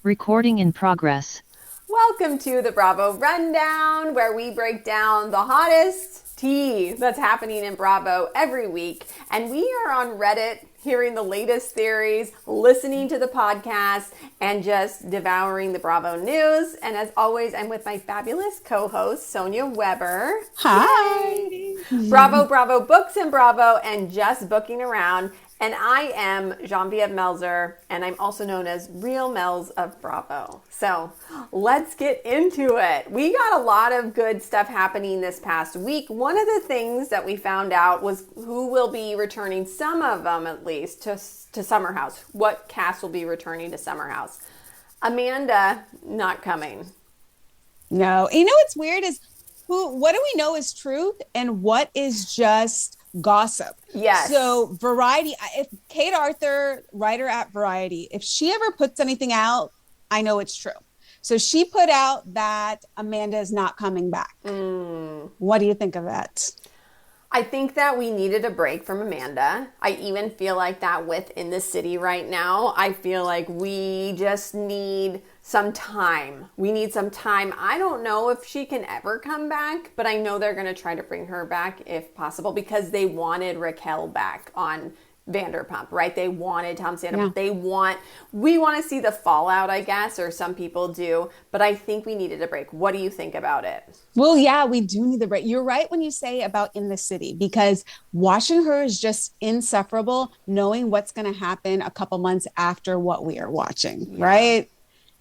Recording in progress. Welcome to the Bravo Rundown, where we break down the hottest tea that's happening in Bravo every week. And we are on Reddit hearing the latest theories, listening to the podcast, and just devouring the Bravo news. And as always, I'm with my fabulous co-host, Sonia Weber. Hi. Yay. Bravo, Bravo, Books and Bravo, and just booking around. And I am Genevieve Melzer, and I'm also known as Real Melz of Bravo. So let's get into it. We got a lot of good stuff happening this past week. One of the things that we found out was who will be returning, some of them at least, to Summer House. What cast will be returning to Summer House? Amanda, not coming. No. You know what's weird is what do we know is truth and what is just gossip? Yes. So Variety, if Kate Arthur, writer at Variety, if she ever puts anything out, I know it's true. So she put out that Amanda is not coming back. What do you think of that? I think that we needed a break from Amanda. I even feel like that within the city right now. I feel like we just need some time. We need some time. I don't know if she can ever come back, but I know they're going to try to bring her back if possible because they wanted Raquel back on Vanderpump, right? They wanted Tom Sandoval. Yeah. We want to see the fallout, I guess, or some people do, but I think we needed a break. What do you think about it? Well, yeah, we do need the break. You're right when you say about in the city, because watching her is just insufferable, knowing what's going to happen a couple months after what we are watching, right?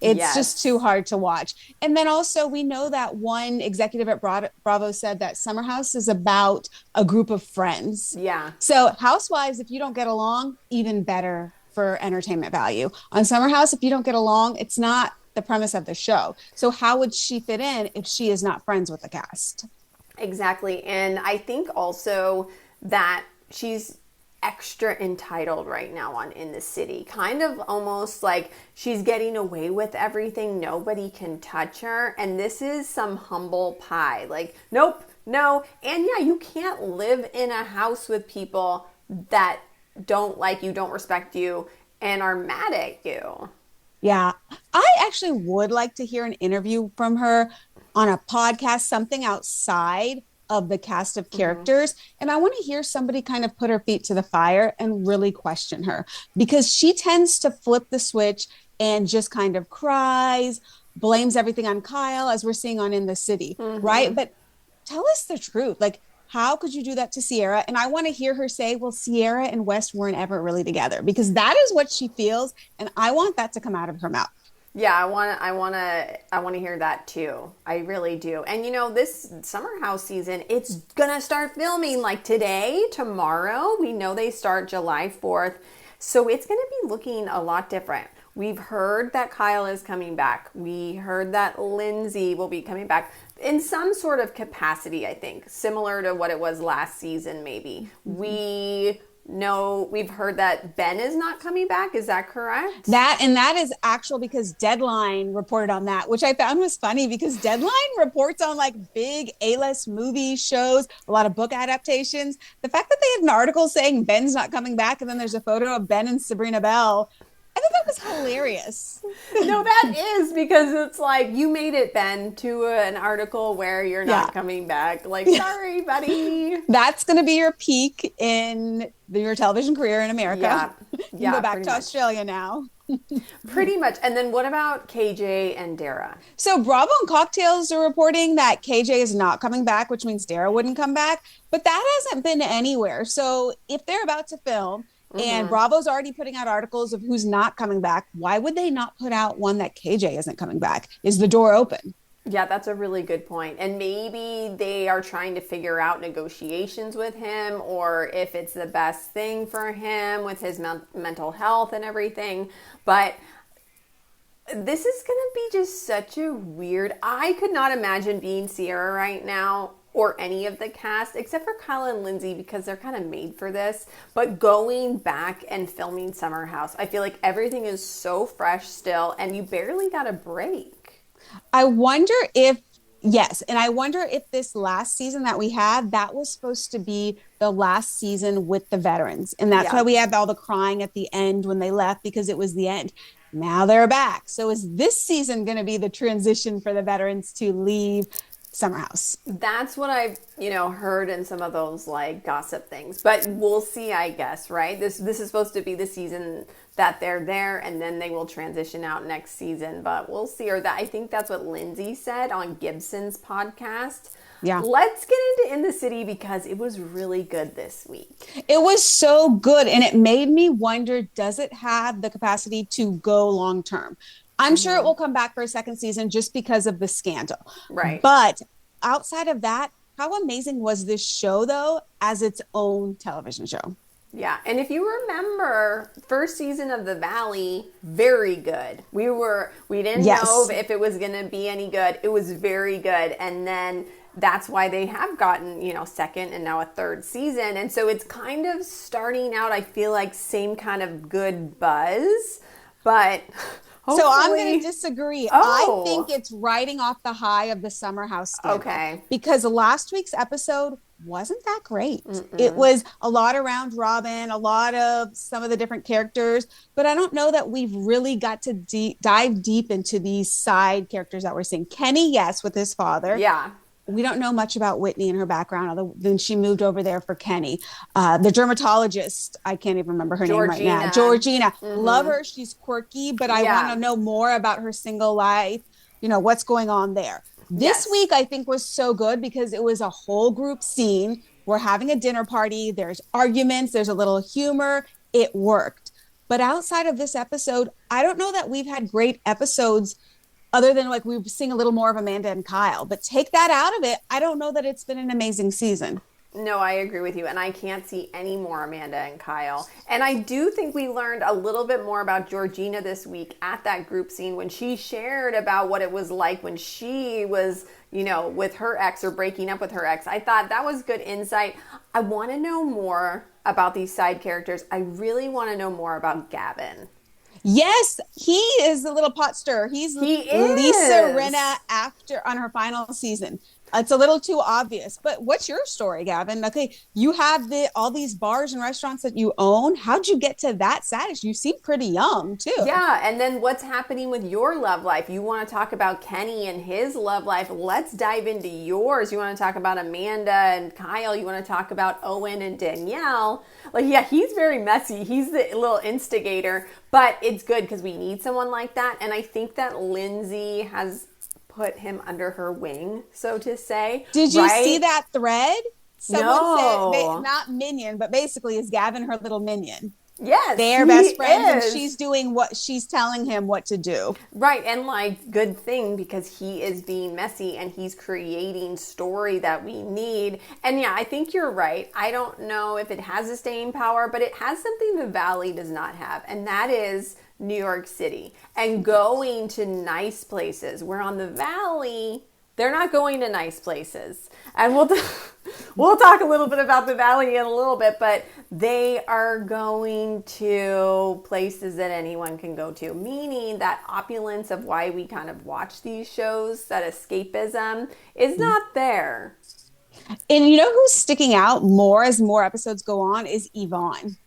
It's just too hard to watch. And then also we know that one executive at Bravo said that Summer House is about a group of friends. Yeah. So housewives, if you don't get along, even better for entertainment value. On Summer House, if you don't get along, it's not the premise of the show. So how would she fit in if she is not friends with the cast? Exactly. And I think also that she's extra entitled right now on In the City, kind of almost like she's getting away with everything. Nobody can touch her. And this is some humble pie. Like, nope, no. And yeah, you can't live in a house with people that don't like you, don't respect you, and are mad at you. Yeah, I actually would like to hear an interview from her on a podcast, something outside of the cast of characters. And I want to hear somebody kind of put her feet to the fire and really question her, because she tends to flip the switch and just kind of cries, blames everything on Kyle, as we're seeing on In the City, right? But tell us the truth. Like, how could you do that to Sierra? And I want to hear her say, well, Sierra and West weren't ever really together, because that is what she feels. And I want that to come out of her mouth. Yeah, I want to hear that too. I really do. And you know, this Summer House season, it's going to start filming like today, tomorrow. We know they start July 4th. So it's going to be looking a lot different. We've heard that Kyle is coming back. We heard that Lindsay will be coming back in some sort of capacity, I think, similar to what it was last season, maybe. We've heard that Ben is not coming back. Is that correct? That is actual, because Deadline reported on that, which I found was funny, because Deadline reports on like big A-list movie shows, a lot of book adaptations. The fact that they had an article saying Ben's not coming back, and then there's a photo of Ben and Sabrina Bell, I thought that was hilarious. No, that is, because it's like, you made it, Ben, to an article where you're not coming back. Like, sorry, buddy. That's going to be your peak in your television career in America. You go back to Australia now. Pretty much. And then what about KJ and Dara? So Bravo and Cocktails are reporting that KJ is not coming back, which means Dara wouldn't come back. But that hasn't been anywhere. So if they're about to film, and Bravo's already putting out articles of who's not coming back, why would they not put out one that KJ isn't coming back? Is the door open? Yeah, that's a really good point. And maybe they are trying to figure out negotiations with him, or if it's the best thing for him with his mental health and everything. But this is going to be just such a weird... I could not imagine being Sierra right now, or any of the cast, except for Kyle and Lindsay, because they're kind of made for this. But going back and filming Summer House, I feel like everything is so fresh still, and you barely got a break. I wonder if Yes. And I wonder if this last season that we had, that was supposed to be the last season with the veterans. And that's why we had all the crying at the end when they left, because it was the end. Now they're back. So is this season going to be the transition for the veterans to leave Summer House? That's what I've, heard in some of those like gossip things. But we'll see, I guess, right? This is supposed to be the season that they're there, and then they will transition out next season. But we'll see. Or that I think that's what Lindsay said on Gibson's podcast. Yeah. Let's get into In the City because it was really good this week. It was so good. And it made me wonder, does it have the capacity to go long term? I'm sure it will come back for a second season just because of the scandal. Right. But outside of that, how amazing was this show, though, as its own television show? Yeah. And if you remember, first season of The Valley, very good. We didn't know if it was going to be any good. It was very good. And then that's why they have gotten, second and now a third season. And so it's kind of starting out, I feel like, same kind of good buzz, but hopefully... So I'm going to disagree. I think it's riding off the high of the Summer House scandal. Okay. Because last week's episode wasn't that great. It was a lot around Robin, a lot of some of the different characters, but I don't know that we've really got to dive deep into these side characters that we're seeing. Kenny, yes, with his father. Yeah. We don't know much about Whitney and her background, other than she moved over there for Kenny. The dermatologist, I can't even remember her name right now. Georgina. Love her. She's quirky, but I want to know more about her single life. What's going on there. This week, I think, was so good because it was a whole group scene. We're having a dinner party. There's arguments. There's a little humor. It worked. But outside of this episode, I don't know that we've had great episodes other than like we've seen a little more of Amanda and Kyle. But take that out of it, I don't know that it's been an amazing season. No, I agree with you. And I can't see any more Amanda and Kyle. And I do think we learned a little bit more about Georgina this week at that group scene when she shared about what it was like when she was, with her ex or breaking up with her ex. I thought that was good insight. I want to know more about these side characters. I really want to know more about Gavin. Yes, he is the little pot stirrer. He is Lisa Rinna on her final season. It's a little too obvious, but what's your story, Gavin? Okay, you have all these bars and restaurants that you own. How'd you get to that status? You seem pretty young, too. Yeah, and then what's happening with your love life? You want to talk about Kenny and his love life. Let's dive into yours. You want to talk about Amanda and Kyle. You want to talk about Owen and Danielle. He's very messy. He's the little instigator, but it's good because we need someone like that, and I think that Lindsay has put him under her wing, so to say. Did you see that thread? Someone said, not minion, but basically is Gavin her little minion? Yes, they're best friends, and she's doing what she's telling him what to do. Right, and good thing because he is being messy and he's creating story that we need. And yeah, I think you're right. I don't know if it has a staying power, but it has something the Valley does not have, and that is New York City and going to nice places. Where on the Valley, they're not going to nice places. And we'll talk a little bit about the Valley in a little bit, but they are going to places that anyone can go to, meaning that opulence of why we kind of watch these shows, that escapism, is not there. And you know who's sticking out more as more episodes go on is Yvonne.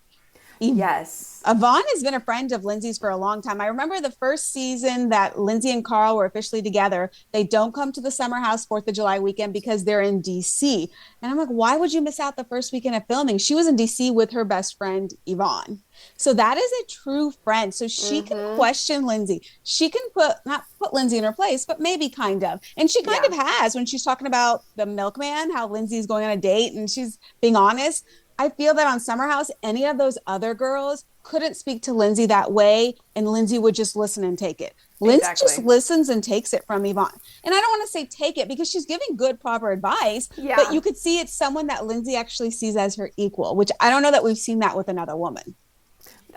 Yes. Yvonne has been a friend of Lindsay's for a long time. I remember the first season that Lindsay and Carl were officially together. They don't come to the Summer House 4th of July weekend because they're in DC. And I'm like, why would you miss out the first weekend of filming? She was in DC with her best friend, Yvonne. So that is a true friend. So she can question Lindsay. She can not put Lindsay in her place, but maybe kind of. And she kind of has when she's talking about the milkman, how Lindsay's going on a date and she's being honest. I feel that on Summer House, any of those other girls couldn't speak to Lindsay that way, and Lindsay would just listen and take it. Lindsay just listens and takes it from Yvonne. And I don't want to say take it because she's giving good, proper advice, but you could see it's someone that Lindsay actually sees as her equal, which I don't know that we've seen that with another woman.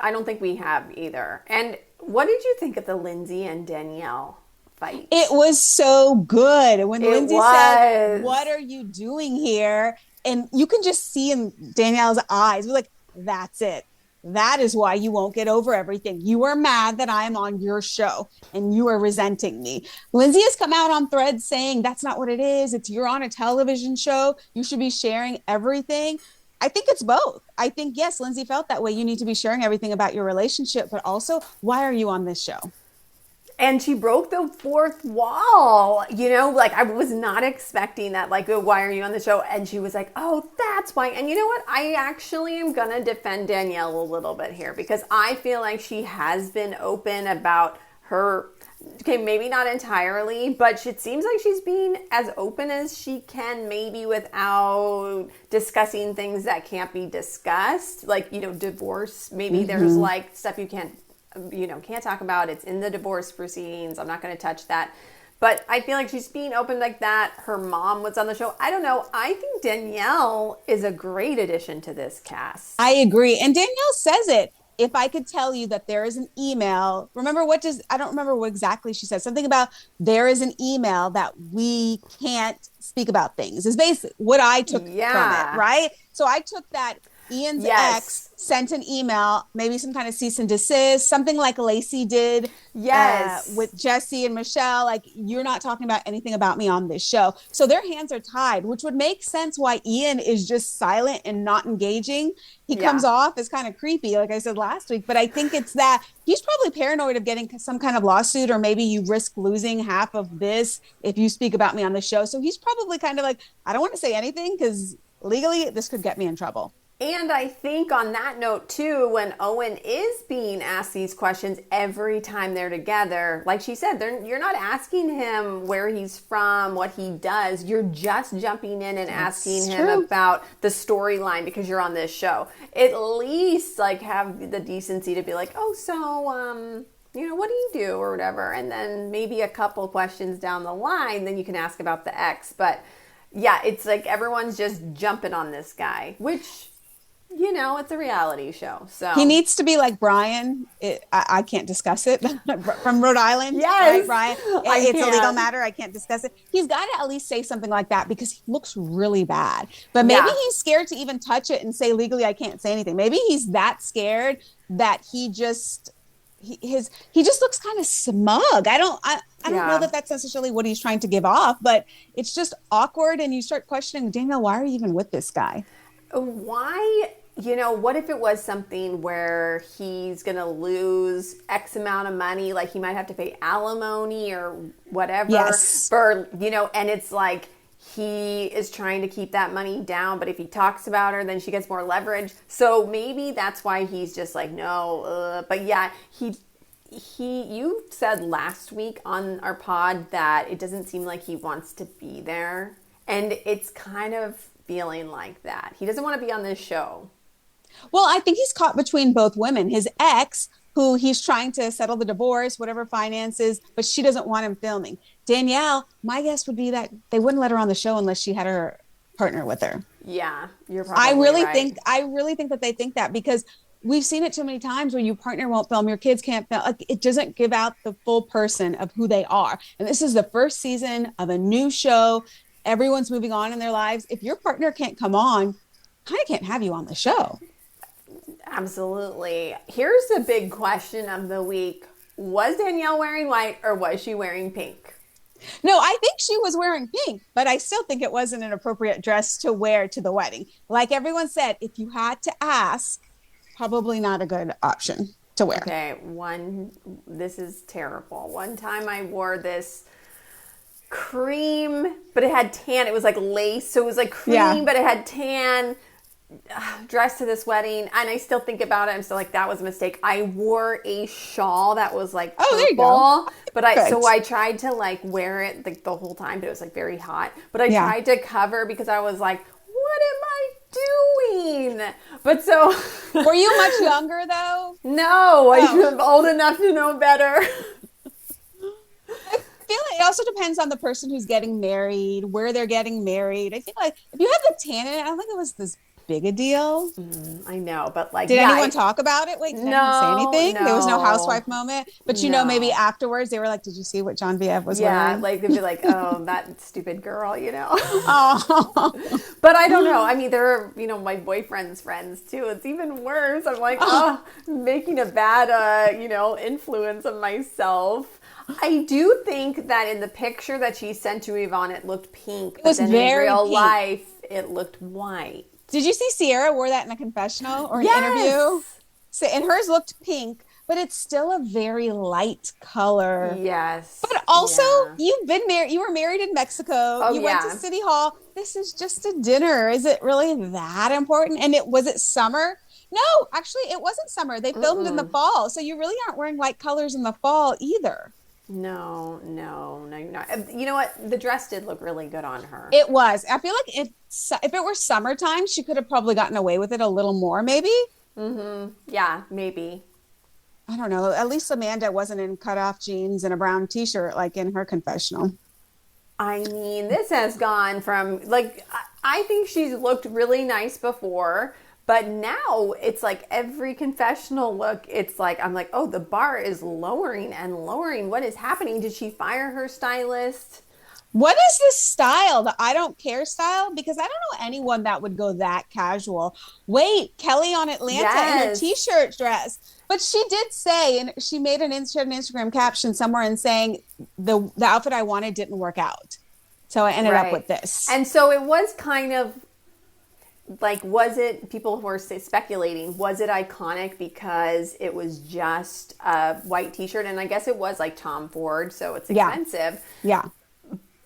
I don't think we have either. And what did you think of the Lindsay and Danielle fight? It was so good. When Lindsay said, "What are you doing here?" And you can just see in Danielle's eyes, we're like, that's it. That is why you won't get over everything. You are mad that I am on your show and you are resenting me. Lindsay has come out on Threads saying that's not what it is. You're on a television show. You should be sharing everything. I think it's both. I think, yes, Lindsay felt that way. You need to be sharing everything about your relationship, but also, why are you on this show? And she broke the fourth wall, like I was not expecting that, like, why are you on the show? And she was like, oh, that's why. And you know what? I actually am going to defend Danielle a little bit here because I feel like she has been open about her. Okay, maybe not entirely, but it seems like she's being as open as she can, maybe without discussing things that can't be discussed, like, divorce. Maybe there's like stuff you can't talk about. It's in the divorce proceedings. I'm not going to touch that. But I feel like she's being open like that. Her mom was on the show. I don't know. I think Danielle is a great addition to this cast. I agree. And Danielle says it. If I could tell you that there is an email, I don't remember what exactly she said. Something about there is an email that we can't speak about things is basically what I took from it, right? So I took that Ian's ex sent an email, maybe some kind of cease and desist, something like Lacey did with Jesse and Michelle. Like, you're not talking about anything about me on this show. So their hands are tied, which would make sense why Ian is just silent and not engaging. He comes off as kind of creepy, like I said last week, but I think it's that he's probably paranoid of getting some kind of lawsuit, or maybe you risk losing half of this if you speak about me on the show. So he's probably kind of like, I don't want to say anything because legally this could get me in trouble. And I think on that note, too, when Owen is being asked these questions every time they're together, like she said, you're not asking him where he's from, what he does. You're just jumping in and asking him about the storyline because you're on this show. At least, like, have the decency to be like, oh, so, what do you do or whatever? And then maybe a couple questions down the line, then you can ask about the ex. But, yeah, it's like everyone's just jumping on this guy, which... it's a reality show. So he needs to be like Brian. I can't discuss it from Rhode Island. Yes, right, Brian. It's a legal matter. I can't discuss it. He's got to at least say something like that because he looks really bad. But maybe he's scared to even touch it and say legally I can't say anything. Maybe he's that scared that he just looks kind of smug. I don't know that that's necessarily what he's trying to give off, but it's just awkward. And you start questioning, Danielle, why are you even with this guy? Why? What if it was something where he's going to lose X amount of money, like he might have to pay alimony or whatever, and it's like he is trying to keep that money down, but if he talks about her, then she gets more leverage. So maybe that's why he's just like, no, but yeah, you said last week on our pod that it doesn't seem like he wants to be there, and it's kind of feeling like that. He doesn't want to be on this show. Well, I think he's caught between both women. His ex, who he's trying to settle the divorce, whatever finances, but she doesn't want him filming. Danielle, my guess would be that they wouldn't let her on the show unless she had her partner with her. Yeah, you're probably right. I really think that they think that because we've seen it too many times where your partner won't film, your kids can't film. Like, it doesn't give out the full person of who they are. And this is the first season of a new show. Everyone's moving on in their lives. If your partner can't come on, kind of can't have you on the show. Absolutely. Here's the big question of the week. Was Danielle wearing white or was she wearing pink? No, I think she was wearing pink, but I still think it wasn't an appropriate dress to wear to the wedding. Like everyone said, if you had to ask, probably not a good option to wear. Okay, this is terrible. One time I wore this cream, but it had tan. It was like lace, so it was like cream, but it had tan. Dress to this wedding, and I still think about it. I'm still like, that was a mistake. I wore a shawl that was like purple, there you go. But I tried to like wear it like the whole time, but it was like very hot. But I tried to cover because I was like, what am I doing? But so were you much younger though? No, I'm old enough to know better. I feel like it also depends on the person who's getting married, where they're getting married. I feel like if you have the tan in it, I don't think it was this big a deal. I know, but like, did anyone talk about it? Wait, did anyone say anything? No. There was no housewife moment, but maybe afterwards they were like, did you see what Genevieve was wearing? Yeah, like they'd be like, oh, that stupid girl, Oh. But I don't know. I mean, there are, my boyfriend's friends too. It's even worse. I'm like, making a bad, influence of myself. I do think that in the picture that she sent to Yvonne, it looked pink. But then in real life, it looked white. Did you see Sierra wore that in a confessional or an interview? Yes. So, and hers looked pink, but it's still a very light color. Yes. But also, Yeah. you've been married, you were married in Mexico. Oh, You went to yeah. City Hall. This is just a dinner. Is it really that important? And was it summer? No, actually, it wasn't summer. They filmed in the Mm-mm. fall. So you really aren't wearing light colors in the fall either. No, no, no, no. You know what? The dress did look really good on her. It was. I feel like if it were summertime, she could have probably gotten away with it a little more, maybe. Mm-hmm. Yeah, maybe. I don't know. At least Amanda wasn't in cutoff jeans and a brown t-shirt like in her confessional. I mean, this has gone from like I think she's looked really nice before, but now it's like every confessional look, it's like I'm like, oh, the bar is lowering and lowering. What is happening? Did she fire her stylist? What is this style, the I don't care style? Because I don't know anyone that would go that casual. Wait, Kelly on Atlanta in her Yes. t-shirt dress. But she did say, and she made an Instagram caption somewhere and saying the outfit I wanted didn't work out. So I ended up Right. with this. And so it was kind of like, was it, people who were speculating, was it iconic because it was just a white t-shirt? And I guess it was like Tom Ford, so it's Yeah. expensive. Yeah.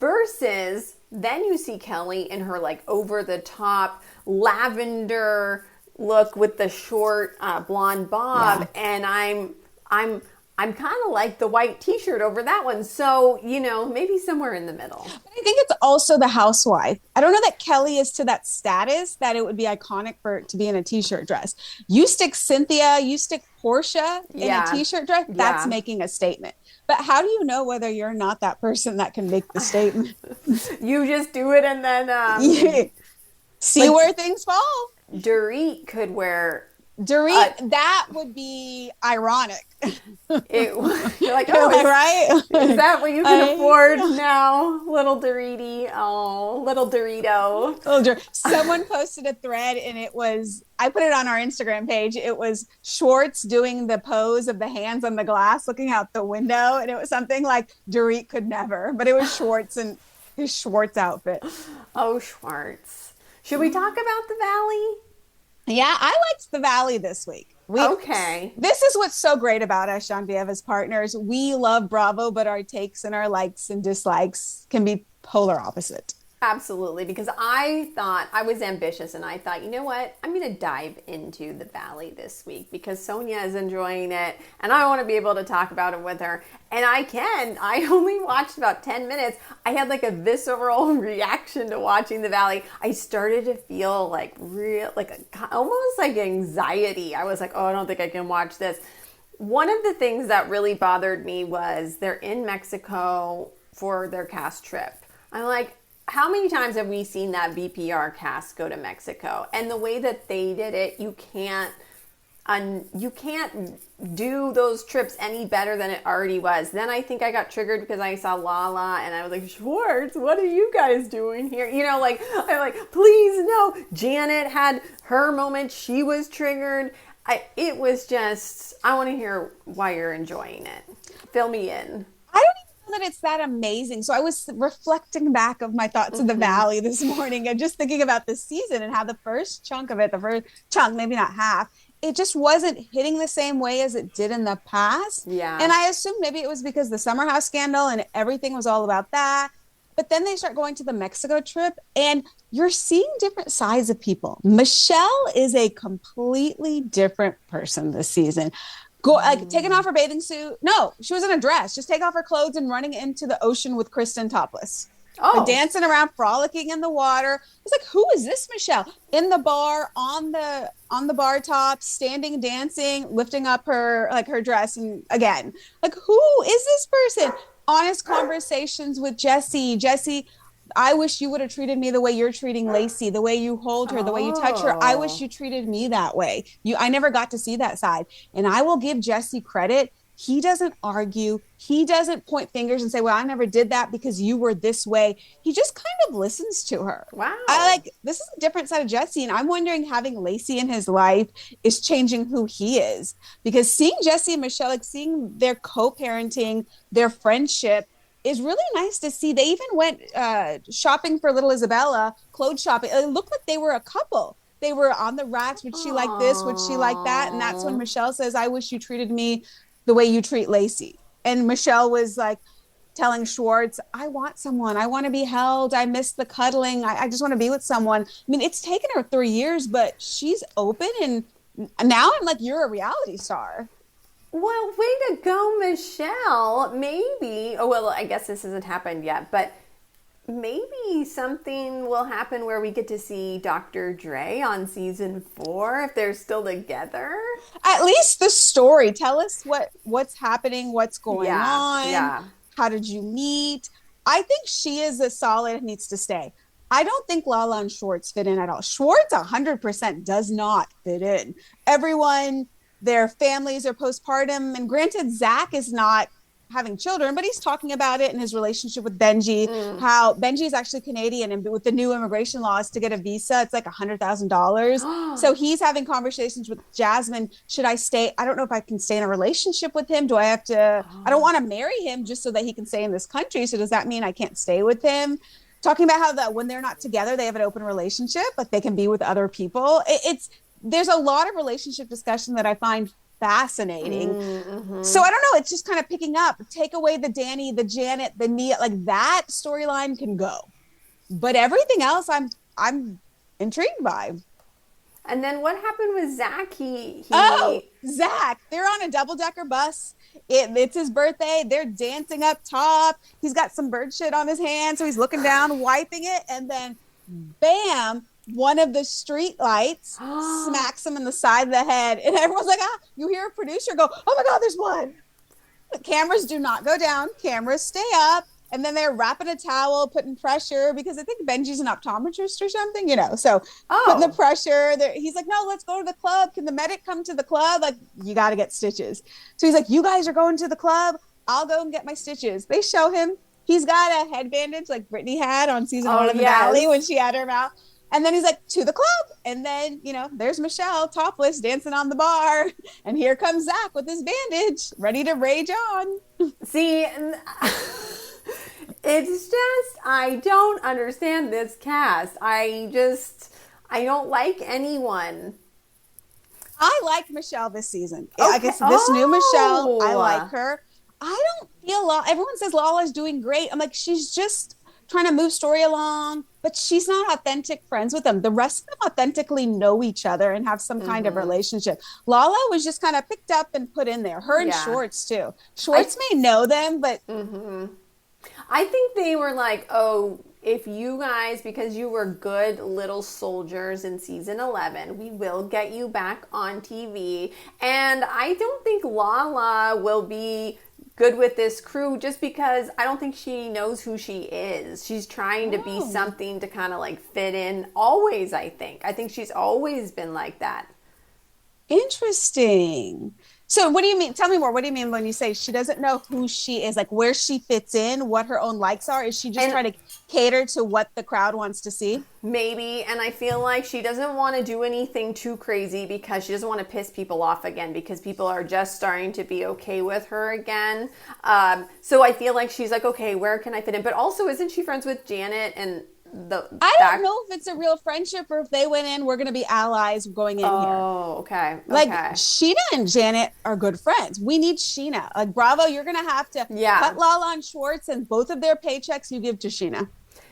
Versus then you see Kelly in her like over the top lavender look with the short blonde bob, and I'm kind of like the white t-shirt over that one. So, you know, maybe somewhere in the middle. I think it's also the housewife. I don't know that Kelly is to that status that it would be iconic for it to be in a t-shirt dress. You stick Cynthia, you stick Portia in Yeah. a t-shirt dress, that's Yeah. making a statement. But how do you know whether you're not that person that can make the statement? You just do it, and then See like- where things fall. Dorit could wear Dorit, that would be ironic. it. You're like, oh, right? is that what you can afford now, little Doriti? Oh, little Dorito. Someone posted a thread and I put it on our Instagram page. It was Schwartz doing the pose of the hands on the glass looking out the window. And it was something like Dorit could never, but it was Schwartz and his Schwartz outfit. Oh, Schwartz. Should we talk about the Valley? Yeah, I liked the Valley this week. Okay. This is what's so great about us, Genevieve, as partners. We love Bravo, but our takes and our likes and dislikes can be polar opposite. Absolutely, because I thought I was ambitious and I thought, you know what? I'm going to dive into the Valley this week because Sonia is enjoying it and I want to be able to talk about it with her. And I can. I only watched about 10 minutes. I had like a visceral reaction to watching the Valley. I started to feel like almost like anxiety. I was like, oh, I don't think I can watch this. One of the things that really bothered me was they're in Mexico for their cast trip. I'm like, how many times have we seen that VPR cast go to Mexico? And the way that they did it, you can't do those trips any better than it already was. Then I think I got triggered because I saw Lala and I was like, Schwartz, what are you guys doing here? You know, like, I'm like, please no. Janet had her moment. She was triggered. It was just, I want to hear why you're enjoying it. Fill me in. I don't even know that it's that amazing. So I was reflecting back of my thoughts of the Valley this morning and just thinking about this season and how the first chunk of it, the first chunk, maybe not half, it just wasn't hitting the same way as it did in the past. Yeah. And I assumed maybe it was because the Summer House scandal and everything was all about that. But then they start going to the Mexico trip and you're seeing different sides of people. Michelle is a completely different person this season. Taking off her bathing suit. No, she was in a dress. Just take off her clothes and running into the ocean with Kristen topless. Oh. But dancing around, frolicking in the water. It's like, who is this Michelle? In the bar, on the bar top, standing, dancing, lifting up her dress, and again, like, who is this person? Honest conversations with Jesse. Jesse, I wish you would have treated me the way you're treating Lacey, the way you hold her, the way you touch her. I wish you treated me that way. I never got to see that side. And I will give Jesse credit. He doesn't argue. He doesn't point fingers and say, well, I never did that because you were this way. He just kind of listens to her. Wow. This is a different side of Jesse. And I'm wondering, having Lacey in his life is changing who he is. Because seeing Jesse and Michelle, like seeing their co-parenting, their friendship is really nice to see. They even went shopping for little Isabella, clothes shopping. It looked like they were a couple. they were on the racks. Would she like this? Would she like that? And that's when Michelle says, I wish you treated me the way you treat Lacey. And Michelle was like telling Schwartz, I want someone. I want to be held. I miss the cuddling. I just want to be with someone. I mean, it's taken her 3 years, but she's open. And now I'm like, you're a reality star. Well, way to go, Michelle. Maybe, oh, well, I guess this hasn't happened yet, but maybe something will happen where we get to see Dr. Dre on season 4 if they're still together. At least the story. Tell us what's happening, what's going on. Yeah. How did you meet? I think she is a solid, needs to stay. I don't think Lala and Schwartz fit in at all. Schwartz 100% does not fit in. Everyone, their families are postpartum. And granted, Zach is not having children, but he's talking about it in his relationship with Benji, how Benji is actually Canadian, and with the new immigration laws to get a visa, it's like $100,000. So he's having conversations with Jasmine. Should I stay? I don't know if I can stay in a relationship with him. Do I have to, I don't want to marry him just so that he can stay in this country. So does that mean I can't stay with him? Talking about how that when they're not together, they have an open relationship, like they can be with other people. There's a lot of relationship discussion that I find fascinating. So I don't know, it's just kind of picking up. Take away the Danny, the Janet, the Nia, like that storyline can go, but everything else I'm intrigued by. And then what happened with Zach? Zach, they're on a double-decker bus. It's his birthday. They're dancing up top. He's got some bird shit on his hand, so he's looking down, wiping it, and then bam, one of the street lights smacks him in the side of the head. And everyone's like, you hear a producer go, oh my God, there's one. The cameras do not go down. Cameras stay up. And then they're wrapping a towel, putting pressure, because I think Benji's an optometrist or something, so putting the pressure there. He's like, no, let's go to the club. Can the medic come to the club? Like, you got to get stitches. So he's like, you guys are going to the club. I'll go and get my stitches. They show him. He's got a head bandage like Brittany had on season 1 of the Valley when she had her mouth. And then he's like, to the club. And then, there's Michelle topless dancing on the bar. And here comes Zach with his bandage, ready to rage on. See, it's just, I don't understand this cast. I don't like anyone. I like Michelle this season. Okay. I guess this new Michelle, I like her. I don't feel, everyone says Lala's doing great. I'm like, she's just trying to move story along, but she's not authentic friends with them. The rest of them authentically know each other and have some kind of relationship. Lala was just kind of picked up and put in there. Her and Schwartz too. Schwartz may know them, but I think they were like, oh, if you guys, because you were good little soldiers in season 11, we will get you back on TV. And I don't think Lala will be good with this crew just because I don't think she knows who she is. She's trying to be something to kind of like fit in always, I think. I think she's always been like that. Interesting. So what do you mean? Tell me more. What do you mean when you say she doesn't know who she is, like where she fits in, what her own likes are? Is she just trying to cater to what the crowd wants to see? Maybe. And I feel like she doesn't want to do anything too crazy because she doesn't want to piss people off again because people are just starting to be okay with her again. So I feel like she's like, okay, where can I fit in? But also, isn't she friends with Janet and I don't know if it's a real friendship or if they went in, we're going to be allies going in here. Oh, okay. Like Sheena and Janet are good friends. We need Sheena. Like Bravo, you're going to have to cut Lala and Schwartz and both of their paychecks you give to Sheena.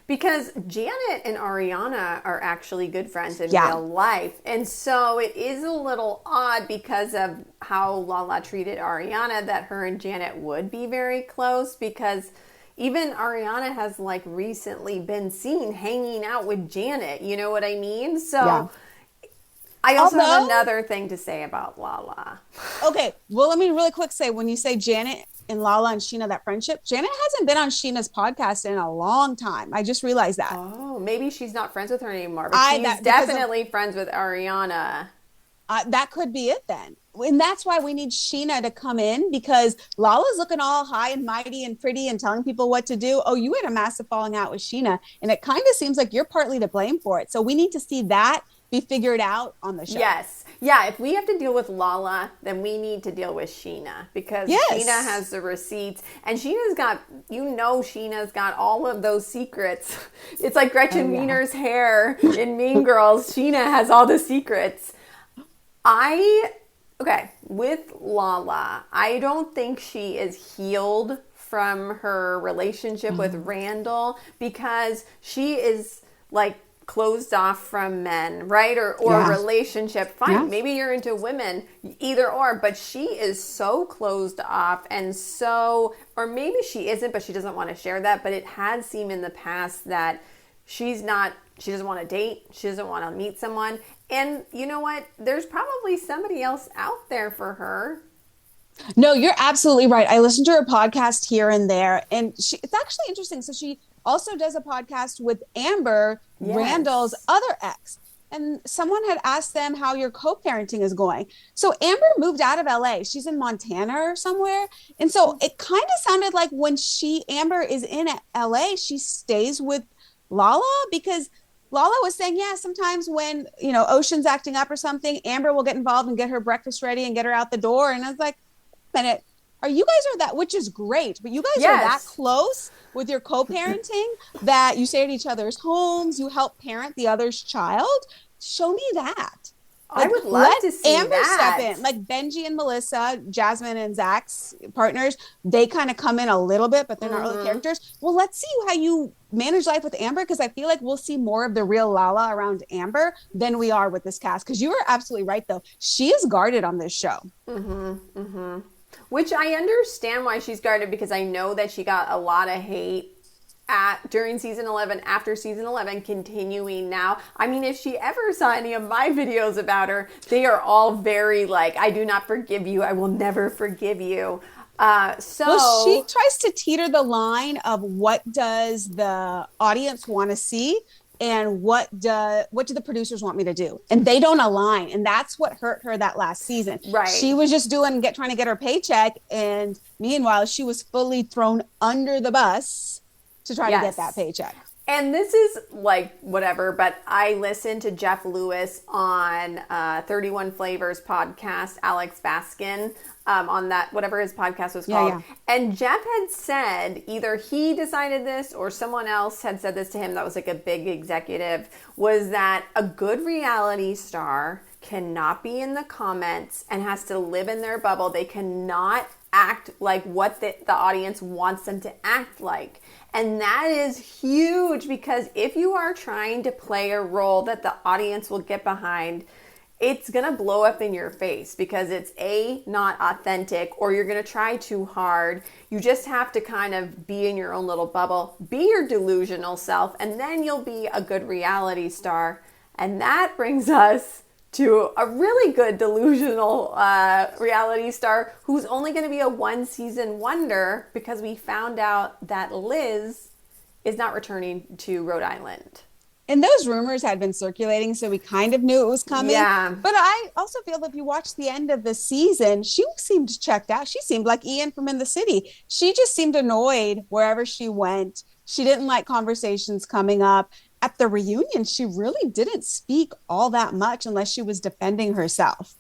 Because Janet and Ariana are actually good friends in real life. And so it is a little odd because of how Lala treated Ariana that her and Janet would be very close because even Ariana has like recently been seen hanging out with Janet. You know what I mean? So I also have another thing to say about Lala. Okay. Well, let me really quick say, when you say Janet and Lala and Sheena, that friendship, Janet hasn't been on Sheena's podcast in a long time. I just realized that. Oh, maybe she's not friends with her anymore, but she's definitely friends with Ariana. That could be it then. And that's why we need Sheena to come in because Lala's looking all high and mighty and pretty and telling people what to do. Oh, you had a massive falling out with Sheena. And it kind of seems like you're partly to blame for it. So we need to see that be figured out on the show. Yes. Yeah, if we have to deal with Lala, then we need to deal with Sheena, because Sheena has the receipts, and Sheena's got all of those secrets. It's like Gretchen Wiener's hair in Mean Girls. Sheena has all the secrets. With Lala, I don't think she is healed from her relationship with Randall, because she is like closed off from men, right? Or a relationship. Fine, maybe you're into women, either or, but she is so closed off, and so, or maybe she isn't, but she doesn't want to share that. But it had seemed in the past that she doesn't want to date, she doesn't want to meet someone. And you know what? There's probably somebody else out there for her. No, you're absolutely right. I listen to her podcast here and there, and it's actually interesting. So she also does a podcast with Amber, Randall's other ex. And someone had asked them how your co-parenting is going. So Amber moved out of LA. She's in Montana or somewhere. And so it kind of sounded like when Amber is in LA, she stays with Lala, because Lala was saying, sometimes when, Ocean's acting up or something, Amber will get involved and get her breakfast ready and get her out the door. And I was like, minute, you guys are that, which is great, but you guys are that close with your co-parenting that you stay at each other's homes, you help parent the other's child. Show me that. I would love to see Amber that. step in. Like Benji and Melissa, Jasmine and Zach's partners, they kind of come in a little bit, but they're not really characters. Well, let's see how you manage life with Amber, because I feel like we'll see more of the real Lala around Amber than we are with this cast. Because you are absolutely right, though. She is guarded on this show. Which I understand why she's guarded, because I know that she got a lot of hate during season 11, after season 11, continuing now. I mean, if she ever saw any of my videos about her, they are all very like, I do not forgive you. I will never forgive you. Well, she tries to teeter the line of what does the audience want to see and what do the producers want me to do? And they don't align. And that's what hurt her that last season. Right. She was just trying to get her paycheck. And meanwhile, she was fully thrown under the bus to try to get that paycheck. And this is like whatever, but I listened to Jeff Lewis on 31 Flavors podcast, Alex Baskin, on that, whatever his podcast was called. And Jeff had said, either he decided this or someone else had said this to him that was like a big executive, was that a good reality star cannot be in the comments and has to live in their bubble. They cannot act like what the audience wants them to act like. And that is huge, because if you are trying to play a role that the audience will get behind, it's going to blow up in your face, because it's not authentic, or you're going to try too hard. You just have to kind of be in your own little bubble, be your delusional self, and then you'll be a good reality star. And that brings us to a really good delusional reality star who's only going to be a one-season wonder, because we found out that Liz is not returning to Rhode Island. And those rumors had been circulating, so we kind of knew it was coming. Yeah. But I also feel that if you watch the end of the season, she seemed checked out. She seemed like Ian from In the City. She just seemed annoyed wherever she went. She didn't like conversations coming up. At the reunion, she really didn't speak all that much unless she was defending herself.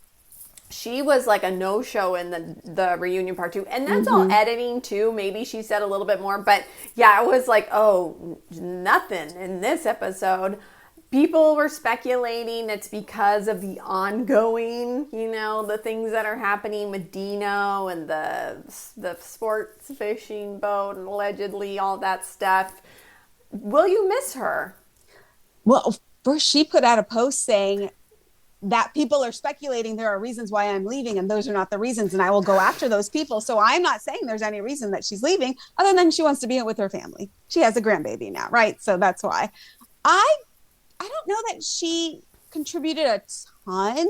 She was like a no-show in the reunion part 2. And that's all editing too. Maybe she said a little bit more. But yeah, it was like, nothing in this episode. People were speculating it's because of the ongoing, the things that are happening with Dino and the sports fishing boat and allegedly all that stuff. Will you miss her? Well, first she put out a post saying that people are speculating there are reasons why I'm leaving, and those are not the reasons, and I will go after those people. So I'm not saying there's any reason that she's leaving other than she wants to be with her family. She has a grandbaby now, right? So that's why. I don't know that she contributed a ton.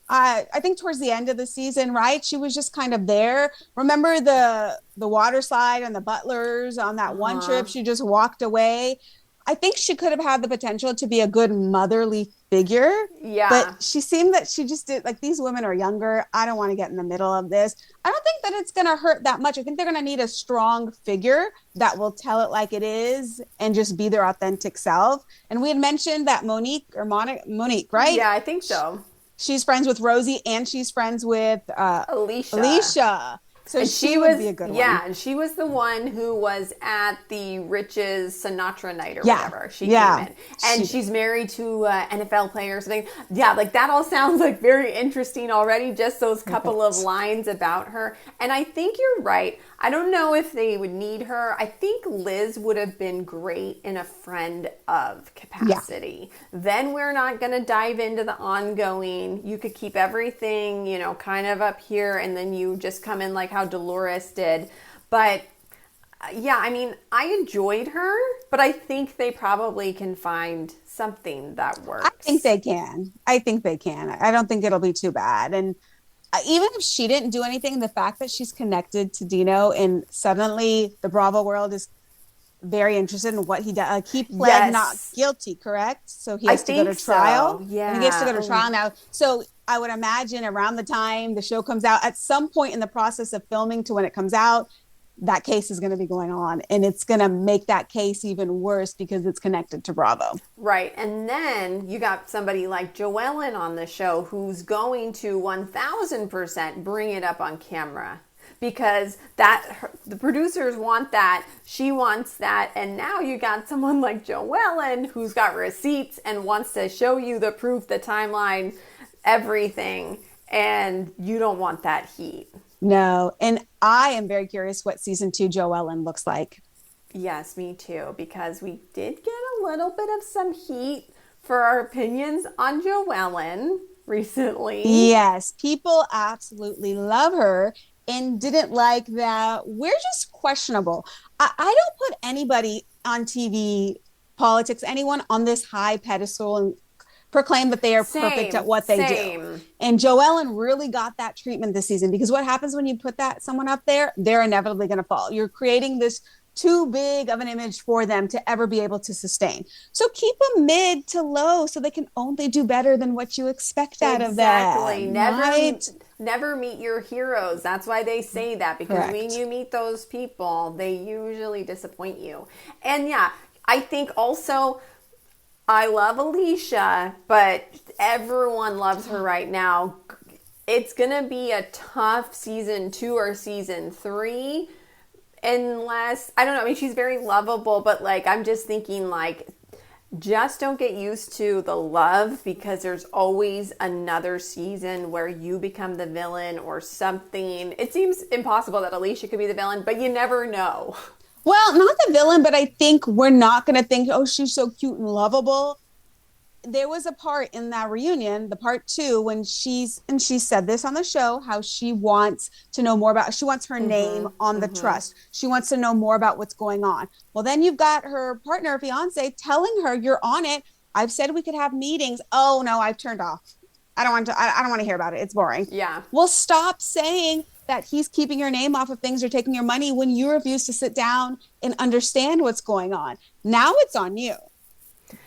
I think towards the end of the season, right? She was just kind of there. Remember the water slide and the butlers on that one trip? She just walked away. I think she could have had the potential to be a good motherly figure. Yeah. But she seemed that she just did, like, these women are younger. I don't want to get in the middle of this. I don't think that it's going to hurt that much. I think they're going to need a strong figure that will tell it like it is and just be their authentic self. And we had mentioned that Monique, right? Yeah, I think so. She's friends with Rosie and she's friends with Alicia. So and she would be a good one. Yeah, and she was the one who was at the Riches Sinatra night or whatever. She came in. And she's married to NFL players. Yeah, like that all sounds like very interesting already, just those couple of lines about her. And I think you're right. I don't know if they would need her. I think Liz would have been great in a friend of capacity. Yeah. Then we're not going to dive into the ongoing. You could keep everything, you know, kind of up here, and then you just come in like how Dolores did. But yeah, I mean, I enjoyed her, but I think they probably can find something that works. I think they can. I don't think it'll be too bad. And even if she didn't do anything, the fact that she's connected to Dino and suddenly the Bravo world is very interested in what he does. Like, he pled not guilty, correct? So he has to go to trial. So. Yeah. And he has to go to trial now. So I would imagine around the time the show comes out, at some point in the process of filming to when it comes out, that case is going to be going on, and it's going to make that case even worse because it's connected to Bravo. Right. And then you got somebody like Joellen on the show who's going to 1000% bring it up on camera because the producers want that. She wants that. And now you got someone like Joellen who's got receipts and wants to show you the proof, the timeline, everything. And you don't want that heat. No, and I am very curious what season 2 Joellen looks like. Yes, me too, because we did get a little bit of some heat for our opinions on Joellen recently. Yes, people absolutely love her and didn't like that. We're just questionable. I don't put anybody on TV, politics, anyone on this high pedestal and proclaim that they are perfect at what they do. And Joellen really got that treatment this season because what happens when you put someone up there, they're inevitably going to fall. You're creating this too big of an image for them to ever be able to sustain. So keep them mid to low so they can only do better than what you expect out of them. Exactly. Never meet your heroes. That's why they say that, because when you meet those people, they usually disappoint you. And yeah, I think also I love Alicia, but everyone loves her right now. It's going to be a tough season 2 or season 3 unless, I don't know, I mean, she's very lovable, but like, I'm just thinking like, just don't get used to the love because there's always another season where you become the villain or something. It seems impossible that Alicia could be the villain, but you never know. Well, not the villain, but I think we're not going to think, oh, she's so cute and lovable. There was a part in that reunion, the part 2, when she said this on the show, how she wants to know more about, she wants her name on the trust. She wants to know more about what's going on. Well, then you've got her partner, fiance, telling her, you're on it. I've said we could have meetings. Oh no, I've turned off. I don't want to hear about it. It's boring. Yeah. Well, stop saying that he's keeping your name off of things or taking your money when you refuse to sit down and understand what's going on. Now it's on you.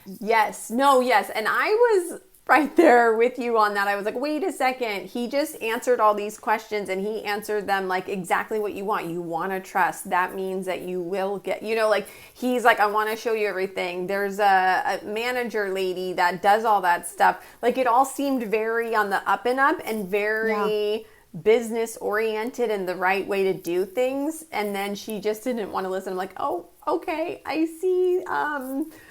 Yes. No, yes. And I was right there with you on that. I was like, wait a second. He just answered all these questions and he answered them like exactly what you want. You want to trust. That means that you will get, you know, like he's like, I want to show you everything. There's a manager lady that does all that stuff. Like it all seemed very on the up and up and very business oriented and the right way to do things. And then she just didn't want to listen. I'm like, oh, okay. I see.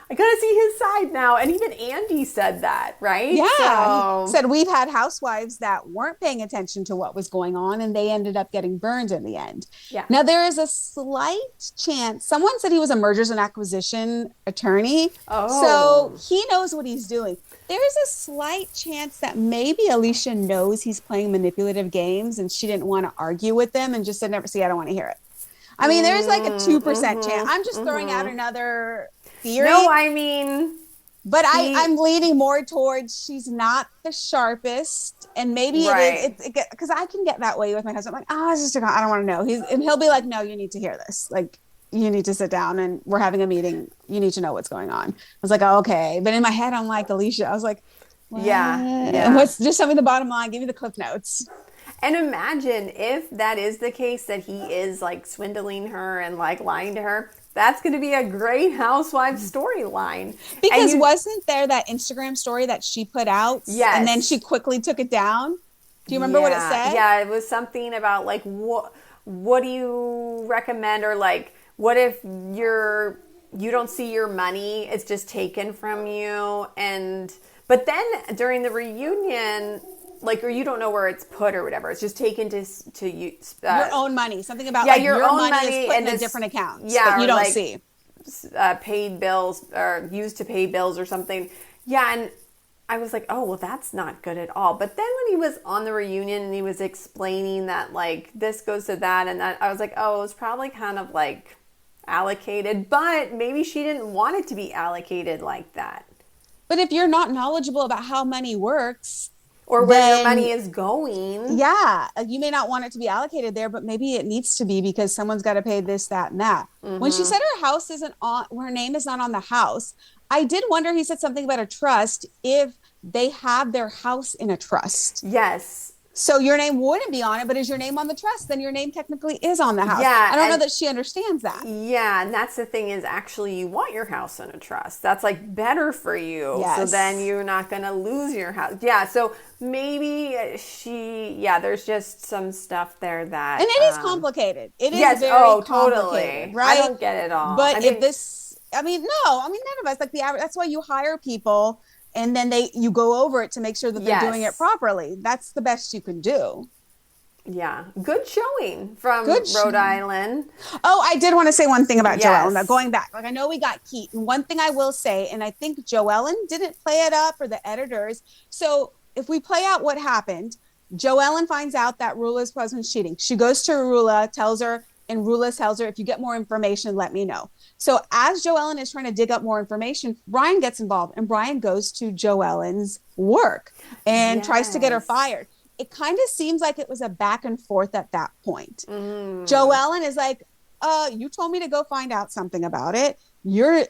I gotta see his side now. And even Andy said that, right? Yeah. He said we've had housewives that weren't paying attention to what was going on and they ended up getting burned in the end. Yeah. Now there is a slight chance. Someone said he was a mergers and acquisition attorney. Oh. So he knows what he's doing. There's a slight chance that maybe Alicia knows he's playing manipulative games and she didn't want to argue with them and just said, never see, I don't want to hear it. I mean, there's like a 2% chance. I'm just throwing out another theory. No, I mean, but I'm leaning more towards she's not the sharpest, and maybe it is because I can get that way with my husband. I'm like, it's just I don't want to know. He'll be like, no, you need to hear this. Like, you need to sit down and we're having a meeting. You need to know what's going on. I was like, oh, okay. But in my head, I'm like, Alicia, I was like, what? Yeah. What's, just tell me the bottom line. Give me the cliff notes. And imagine if that is the case, that he is like swindling her and like lying to her. That's going to be a great housewives storyline. Because wasn't there that Instagram story that she put out? Yes. And then she quickly took it down. Do you remember what it said? Yeah, it was something about like, what do you recommend? Or like, what if you don't see your money, it's just taken from you. But then during the reunion, like, or you don't know where it's put or whatever. It's just taken to you. Your own money. Something about like your own money is put in a different account. Yeah, that you don't like, see. Paid bills or used to pay bills or something. Yeah, and I was like, oh, well, that's not good at all. But then when he was on the reunion and he was explaining that like this goes to that and that, I was like, oh, it was probably kind of like allocated. But maybe she didn't want it to be allocated like that. But if you're not knowledgeable about how money works, or where your money is going. Yeah. You may not want it to be allocated there, but maybe it needs to be because someone's got to pay this, that, and that. Mm-hmm. When she said her house isn't on, her name is not on the house, I did wonder, he said something about a trust, if they have their house in a trust. Yes. So your name wouldn't be on it, but is your name on the trust? Then your name technically is on the house. Yeah, I don't know that she understands that. Yeah, and that's the thing is actually you want your house in a trust. That's like better for you. Yes. So then you're not going to lose your house. Yeah, so maybe there's just some stuff there that... And it is complicated. It is very complicated, totally. Right? I don't get it all. But none of us, like the average, that's why you hire people and then you go over it to make sure that they're doing it properly. That's the best you can do. Yeah. Good showing from Rhode Island. Oh, I did want to say one thing about Joellen. Now, going back, like I know we got Keith. And one thing I will say, and I think Joellen didn't play it up or the editors. So if we play out what happened, Joellen finds out that Rula's husband's cheating. She goes to Rula, tells her, and Rula tells her, if you get more information, let me know. So as Joellen is trying to dig up more information, Brian gets involved and Brian goes to Joellen's work and tries to get her fired. It kind of seems like it was a back and forth at that point. Joellen is like, you told me to go find out something about it.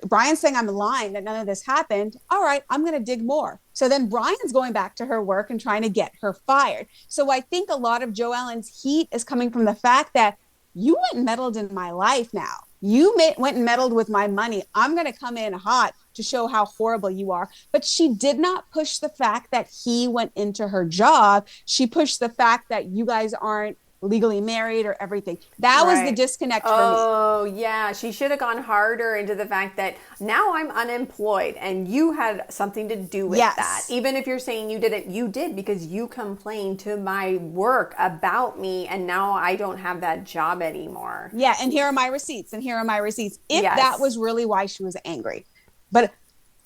Brian's saying I'm lying, that none of this happened. All right, I'm going to dig more. So then Brian's going back to her work and trying to get her fired. So I think a lot of Joellen's heat is coming from the fact that you went and meddled in my life now. You went and meddled with my money. I'm going to come in hot to show how horrible you are. But she did not push the fact that he went into her job. She pushed the fact that you guys aren't legally married or everything. That was the disconnect for me. Oh, yeah. She should have gone harder into the fact that now I'm unemployed and you had something to do with that. Even if you're saying you didn't, you did because you complained to my work about me and now I don't have that job anymore. Yeah. And here are my receipts and here are my receipts. If that was really why she was angry. But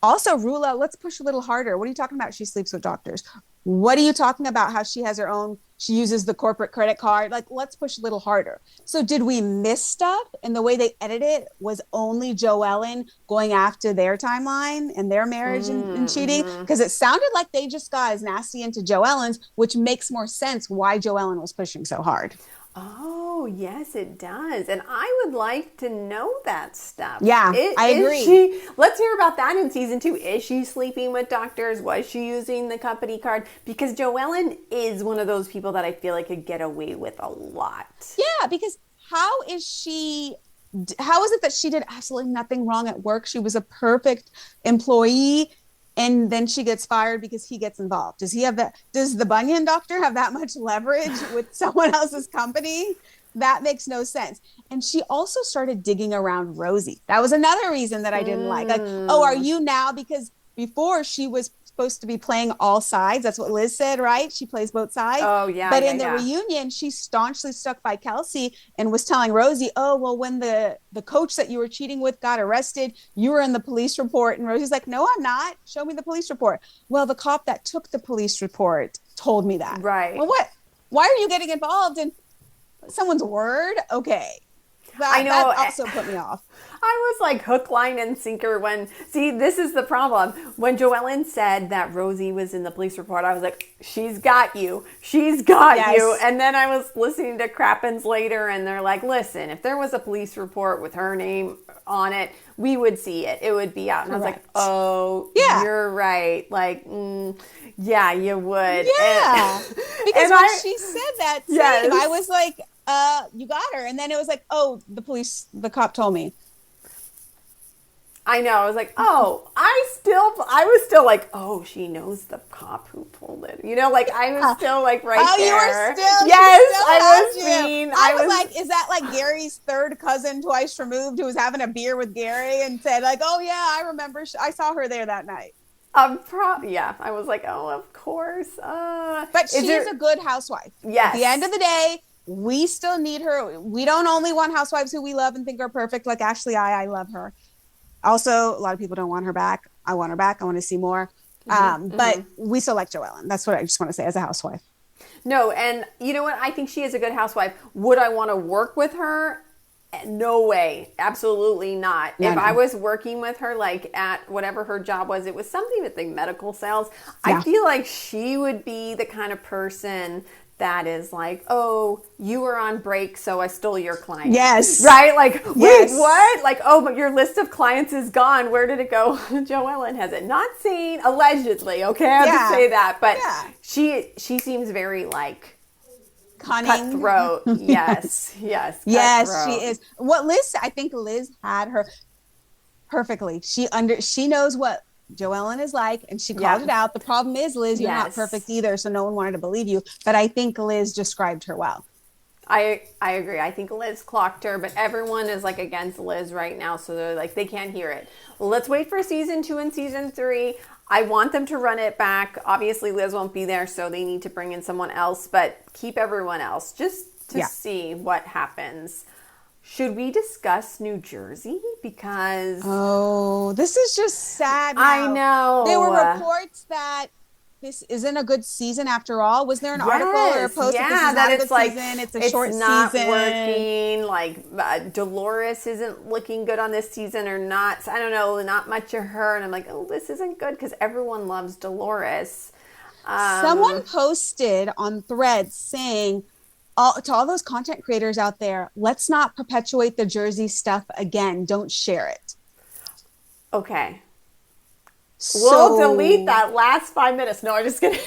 also, Rula, let's push a little harder. What are you talking about? She sleeps with doctors. What are you talking about? How she has her own, she uses the corporate credit card. Like, let's push a little harder. So did we miss stuff? And the way they edited it was only Joellen going after their timeline and their marriage and cheating? Because it sounded like they just got as nasty into Joellen's, which makes more sense why Joellen was pushing so hard. Oh, yes, it does. And I would like to know that stuff. Yeah, I agree. Let's hear about that in season 2. Is she sleeping with doctors? Was she using the company card? Because Joellen is one of those people that I feel like could get away with a lot. Yeah, because how is it that she did absolutely nothing wrong at work? She was a perfect employee. And then she gets fired because he gets involved. Does the Bunyan doctor have that much leverage with someone else's company? That makes no sense. And she also started digging around Rosie. That was another reason that I didn't like. Like, oh, are you now? Because before she was supposed to be playing all sides. That's what Liz said, right? She plays both sides. Oh, yeah. But in the reunion, she staunchly stuck by Kelsey and was telling Rosie, oh, well, when the coach that you were cheating with got arrested, you were in the police report. And Rosie's like, no, I'm not. Show me the police report. Well, the cop that took the police report told me that. Right. Well, what? Why are you getting involved in someone's word? Okay. I know. That also put me off. I was like hook, line, and sinker this is the problem. When Joellen said that Rosie was in the police report, I was like, she's got you. She's got you. And then I was listening to Crappens later, and they're like, listen, if there was a police report with her name on it, we would see it. It would be out. And I was like, oh, you're right. Like, yeah, you would. Yeah. Because when she said that, I was like, you got her. And then it was like, oh, the cop told me. I know. I was like, oh, I was still like, oh, she knows the cop who pulled it. You know, like I was still like right there. You were still. Yes, I was like, is that like Gary's third cousin twice removed who was having a beer with Gary and said like, oh yeah, I remember. I saw her there that night. Yeah, I was like, oh, of course. But she is a good housewife. Yes. At the end of the day, we still need her. We don't only want housewives who we love and think are perfect, like Ashley. I love her. Also, a lot of people don't want her back. I want her back. I want to see more. But we still like Joellen. That's what I just want to say as a housewife. No, and you know what? I think she is a good housewife. Would I want to work with her? No way. Absolutely not. If I was working with her, like at whatever her job was, it was something with the medical sales. I feel like she would be the kind of person that is like, oh, you were on break, so I stole your client. Yes. Right? Like, wait, what? Like, oh, but your list of clients is gone. Where did it go? Joellen has it. Not seen, allegedly. Okay, I have to say that. But she seems very like cunning, cutthroat. Yes. Yes, cutthroat. she is. I think Liz had her perfectly. She knows what Joellen is like, and she called it out. The problem is, Liz, you're not perfect either, so no one wanted to believe you. But I think Liz described her well. I agree. I think Liz clocked her, but everyone is like against Liz right now, so they're like, they can't hear it. Let's wait for season 2 and season 3. I want them to run it back. Obviously, Liz won't be there, so they need to bring in someone else, but keep everyone else just to see what happens. Should we discuss New Jersey? Because... oh, this is just sad now. I know. There were reports that this isn't a good season after all. Was there an article or a post that this is not a good season? It's a short season. It's not working. Like, Dolores isn't looking good on this season or not. I don't know. Not much of her. And I'm like, oh, this isn't good because everyone loves Dolores. Someone posted on Threads saying... to all those content creators out there, let's not perpetuate the Jersey stuff again. Don't share it. Okay. We'll delete that last 5 minutes. No, I'm just kidding.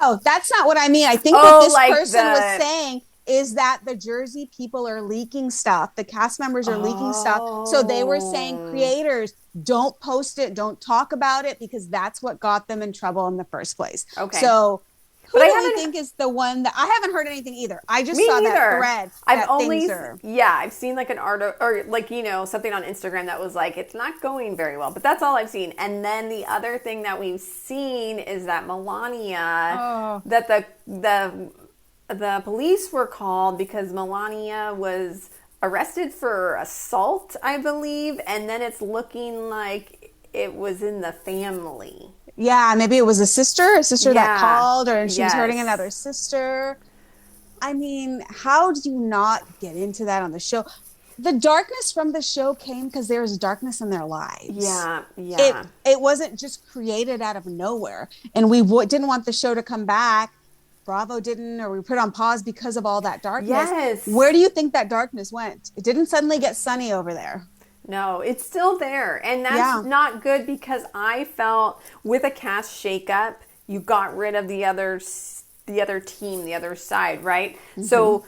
Oh, that's not what I mean. I think what this person was saying is that the Jersey people are leaking stuff. The cast members are leaking stuff. So they were saying, creators, don't post it. Don't talk about it, because that's what got them in trouble in the first place. Okay. So... who do you think is the one that... I haven't heard anything either. I just saw that thread. I've seen like an article or like, something on Instagram that was like, it's not going very well, but that's all I've seen. And then the other thing that we've seen is that Milania, that the police were called because Milania was arrested for assault, I believe. And then it's looking like it was in the family. Yeah, maybe it was a sister that called, or she was hurting another sister. I mean, how do you not get into that on the show? The darkness from the show came because there was darkness in their lives. Yeah. It wasn't just created out of nowhere. And we didn't want the show to come back. Bravo didn't, or we put it on pause because of all that darkness. Yes. Where do you think that darkness went? It didn't suddenly get sunny over there. No, it's still there. And that's not good, because I felt with a cast shakeup, you got rid of the other team, the other side, right? Mm-hmm. So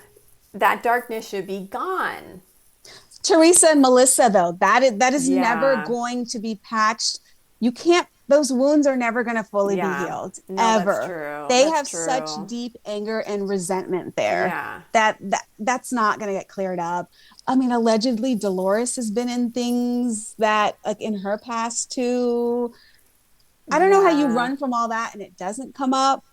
that darkness should be gone. Teresa and Melissa, though, that is never going to be patched. You can't, those wounds are never going to fully be healed, ever. That's true. They have such deep anger and resentment there that's not going to get cleared up. I mean, allegedly Dolores has been in things that, like, in her past too. I don't know how you run from all that and it doesn't come up.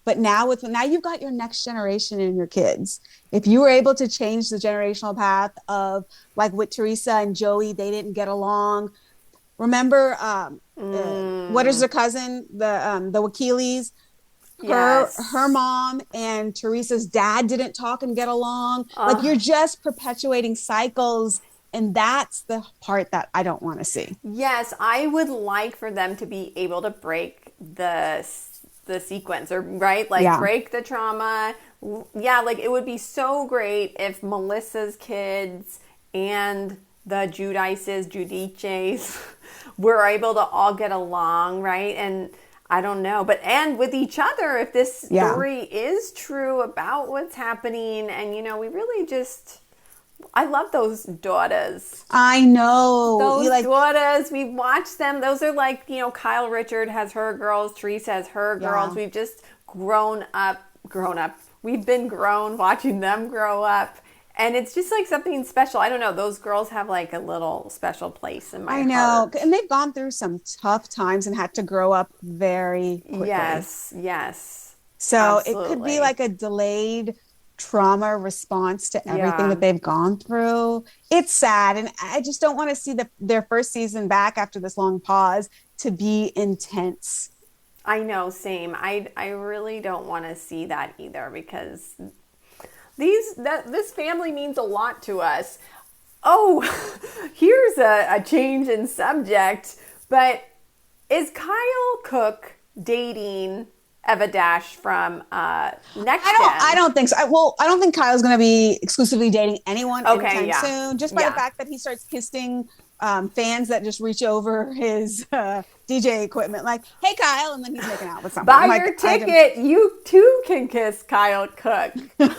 But now you've got your next generation and your kids. If you were able to change the generational path of, like, with Teresa and Joey, they didn't get along. Remember, what is their cousin? The Wakilis. her mom and Teresa's dad didn't talk and get along. Like you're just perpetuating cycles. And that's the part that I don't want to see. Yes, I would like for them to be able to break the sequence, or right, like break the trauma. Yeah, like it would be so great if Melissa's kids and the Giudices were able to all get along, right? And I don't know, but and with each other, if this story is true about what's happening, and we really just. I love those daughters. I know. Those daughters, we watch them. Those are like, Kyle Richard has her girls. Teresa has her girls. We've just grown up. We've been grown watching them grow up. And it's just like something special. I don't know. Those girls have like a little special place in my heart. I know. And they've gone through some tough times and had to grow up very quickly. Yes. So Absolutely. It could be like a delayed trauma response to everything that they've gone through. It's sad, and I just don't want to see their first season back after this long pause to be intense. I know, same. I really don't want to see that either, because this family means a lot to us. Oh, here's a change in subject, but is Kyle Cook dating Eva Dash from Next Gen? I don't think so. I don't think Kyle's going to be exclusively dating anyone anytime soon. Just by the fact that he starts kissing fans that just reach over his DJ equipment, like, "Hey, Kyle," and then he's making out with someone. Buy your ticket. You too can kiss Kyle Cook at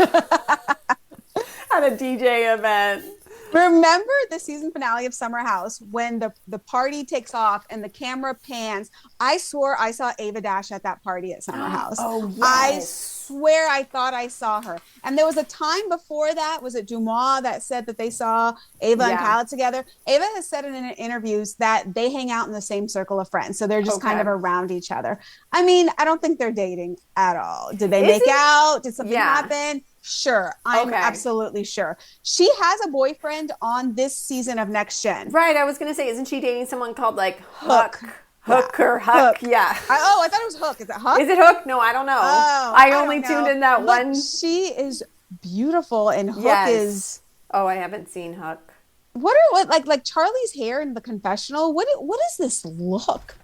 a DJ event. Remember the season finale of Summer House when the party takes off and the camera pans? I swore I saw Eva Dash at that party at Summer House. Oh, yes. I swear I thought I saw her. And there was a time before that, was it Dumas that said that they saw Eva and Kyle together? Eva has said in interviews that they hang out in the same circle of friends. So they're just kind of around each other. I mean, I don't think they're dating at all. Did they make out? Did something happen? Sure. I'm absolutely sure. She has a boyfriend on this season of Next Gen. Right. I was going to say, isn't she dating someone called like Hook or Huck? Yeah. I thought it was Hook. Is it Huck? Is it Hook? No, I don't know. I only tuned in that one. She is beautiful, and Hook is. Oh, I haven't seen Hook. What like Charlie's hair in the confessional? What is this look?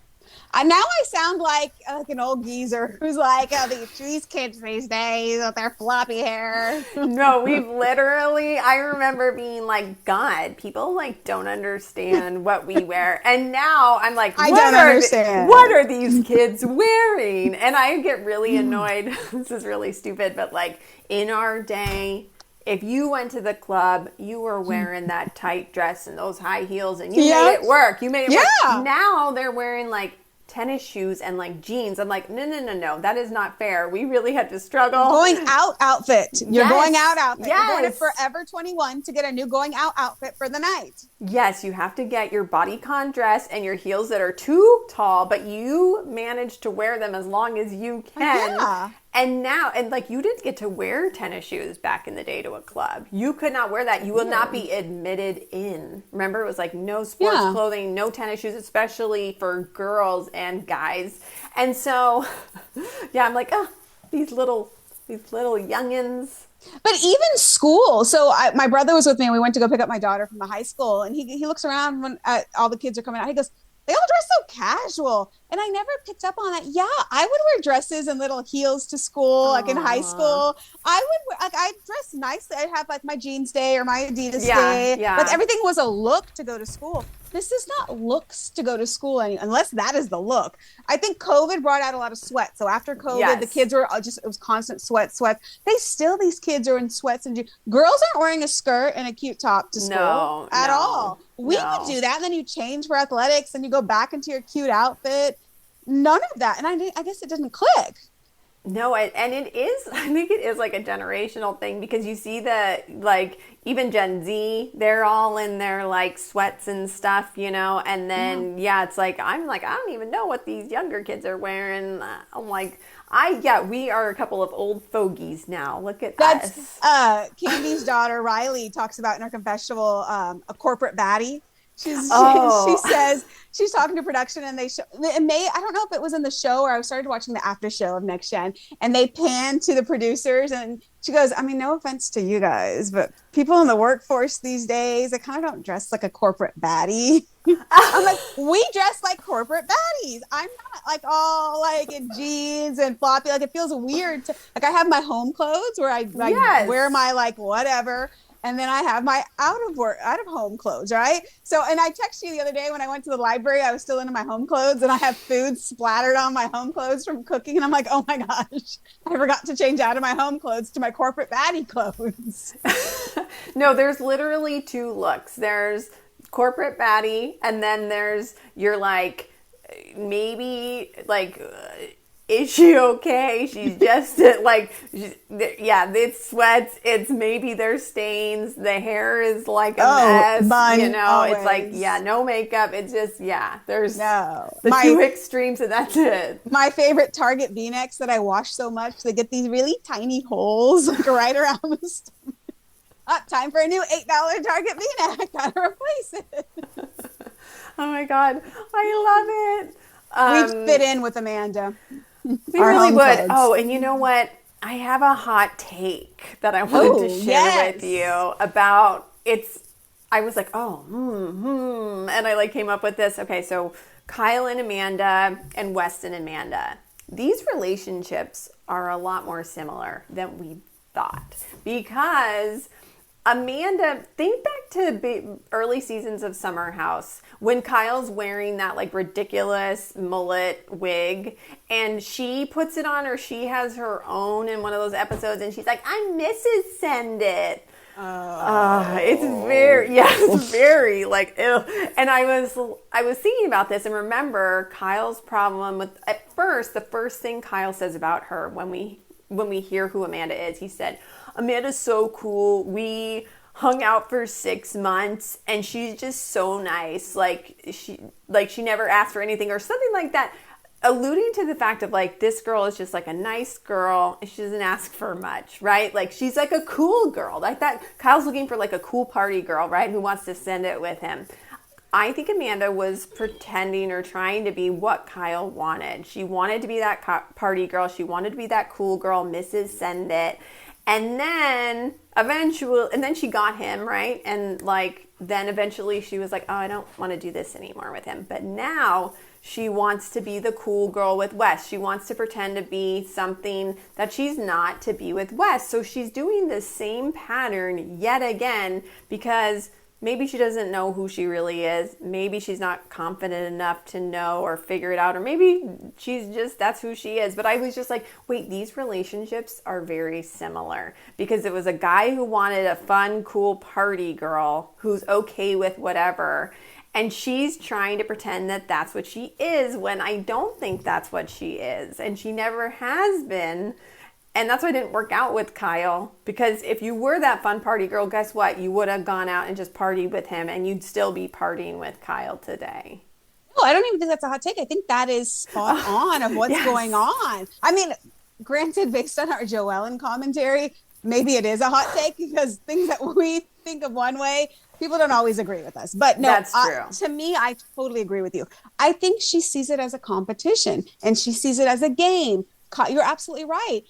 Now I sound like an old geezer who's like, these kids these days with their floppy hair. No, I remember being like, God, people like don't understand what we wear. And now I'm like, I don't understand. What are these kids wearing? And I get really annoyed. This is really stupid, but like in our day, if you went to the club, you were wearing that tight dress and those high heels, and you made it work. Work. Now they're wearing like tennis shoes and like jeans. I'm like, no, that is not fair. We really had to struggle. Going out outfit. You're going out outfit. Yes. You're going to Forever 21 to get a new going out outfit for the night. Yes, you have to get your bodycon dress and your heels that are too tall, but you manage to wear them as long as you can. Yeah. And now, like, you didn't get to wear tennis shoes back in the day to a club. You could not wear that. You will not be admitted in. Remember, it was like no sports clothing, no tennis shoes, especially for girls and guys. And so, I'm like, these little youngins. But even school. So my brother was with me, and we went to go pick up my daughter from the high school. And he looks around when all the kids are coming out. He goes, they all dress so casual. And I never picked up on that. Yeah, I would wear dresses and little heels to school, like in high school. I'd dress nicely. I'd have like my jeans day or my Adidas day. Yeah. Like everything was a look to go to school. This is not looks to go to school unless that is the look. I think COVID brought out a lot of sweat. So after COVID, the kids were it was constant sweat. These kids are in sweats and girls aren't wearing a skirt and a cute top to school at all. We would do that, and then you change for athletics and you go back into your cute outfit. None of that. And I guess it didn't click. No, and it is, I think it is like a generational thing, because you see that like even Gen Z, they're all in their like sweats and stuff, and then, it's like, I'm like, I don't even know what these younger kids are wearing. I'm like, we are a couple of old fogies now. Look at us. Candy's daughter, Riley, talks about in her confessional, a corporate baddie. She says she's talking to production and I don't know if it was in the show or I started watching the after show of Next Gen, and they pan to the producers and she goes, I mean, no offense to you guys, but people in the workforce these days, they kind of don't dress like a corporate baddie. I'm like, we dress like corporate baddies. I'm not like all like in jeans and floppy. Like it feels weird to like I have my home clothes where I wear my like whatever. And then I have my out of home clothes, right? So, and I texted you the other day when I went to the library, I was still in my home clothes and I have food splattered on my home clothes from cooking. And I'm like, oh my gosh, I forgot to change out of my home clothes to my corporate baddie clothes. No, there's literally two looks. There's corporate baddie, and then there's your like, maybe like, is she okay? She's just like, yeah, it's sweats. It's maybe there's stains. The hair is like a mess. Bun, you know, always. It's like, yeah, no makeup. It's just, yeah, there's the two extremes and that's it. My favorite Target V-necks that I wash so much, they get these really tiny holes like right around the stomach. Time for a new $8 Target V-neck. Gotta replace it. Oh my God. I love it. We'd fit in with Amanda. We really would. Clothes. Oh, and you know what? I have a hot take that I wanted to share with you about I was like, and I like came up with this. Okay, so Kyle and Amanda and West and Amanda. These relationships are a lot more similar than we thought because Amanda, think back to early seasons of Summer House when Kyle's wearing that like ridiculous mullet wig and she puts it on or she has her own in one of those episodes and she's like, I'm Mrs. Send It. It's very like, ew. And I was thinking about this and remember Kyle's problem with, at first, the first thing Kyle says about her when we hear who Amanda is, he said, Amanda's so cool. We hung out for 6 months and she's just so nice. She never asked for anything or something like that. Alluding to the fact of like, this girl is just like a nice girl. She doesn't ask for much, right? Like she's like a cool girl like that. Kyle's looking for like a cool party girl, right? Who wants to send it with him. I think Amanda was pretending or trying to be what Kyle wanted. She wanted to be that party girl. She wanted to be that cool girl, Mrs. Send It. And then she got him, right? And like, then eventually she was like, oh, I don't want to do this anymore with him. But now she wants to be the cool girl with Wes. She wants to pretend to be something that she's not to be with Wes. So she's doing the same pattern yet again because maybe she doesn't know who she really is. Maybe she's not confident enough to know or figure it out. Or maybe that's who she is. But I was just like, wait, these relationships are very similar. Because it was a guy who wanted a fun, cool party girl who's okay with whatever. And she's trying to pretend that that's what she is when I don't think that's what she is. And she never has been. And that's why it didn't work out with Kyle. Because if you were that fun party girl, guess what? You would have gone out and just partied with him and you'd still be partying with Kyle today. No, I don't even think that's a hot take. I think that is spot on of what's going on. I mean, granted, based on our Joellen commentary, maybe it is a hot take because things that we think of one way, people don't always agree with us. But no, that's true. To me, I totally agree with you. I think she sees it as a competition and she sees it as a game. You're absolutely right.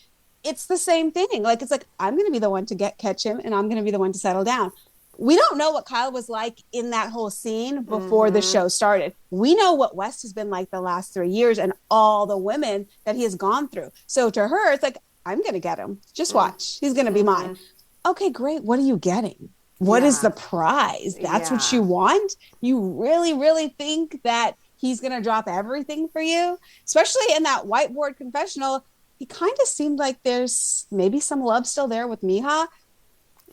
It's the same thing. Like, it's like, I'm going to be the one to catch him and I'm going to be the one to settle down. We don't know what Kyle was like in that whole scene before the show started. We know what West has been like the last 3 years and all the women that he has gone through. So to her, it's like, I'm going to get him. Just watch. He's going to be mine. Okay, great. What are you getting? What is the prize? That's what you want? You really, really think that he's going to drop everything for you? Especially in that whiteboard confessional, he kind of seemed like there's maybe some love still there with Miha.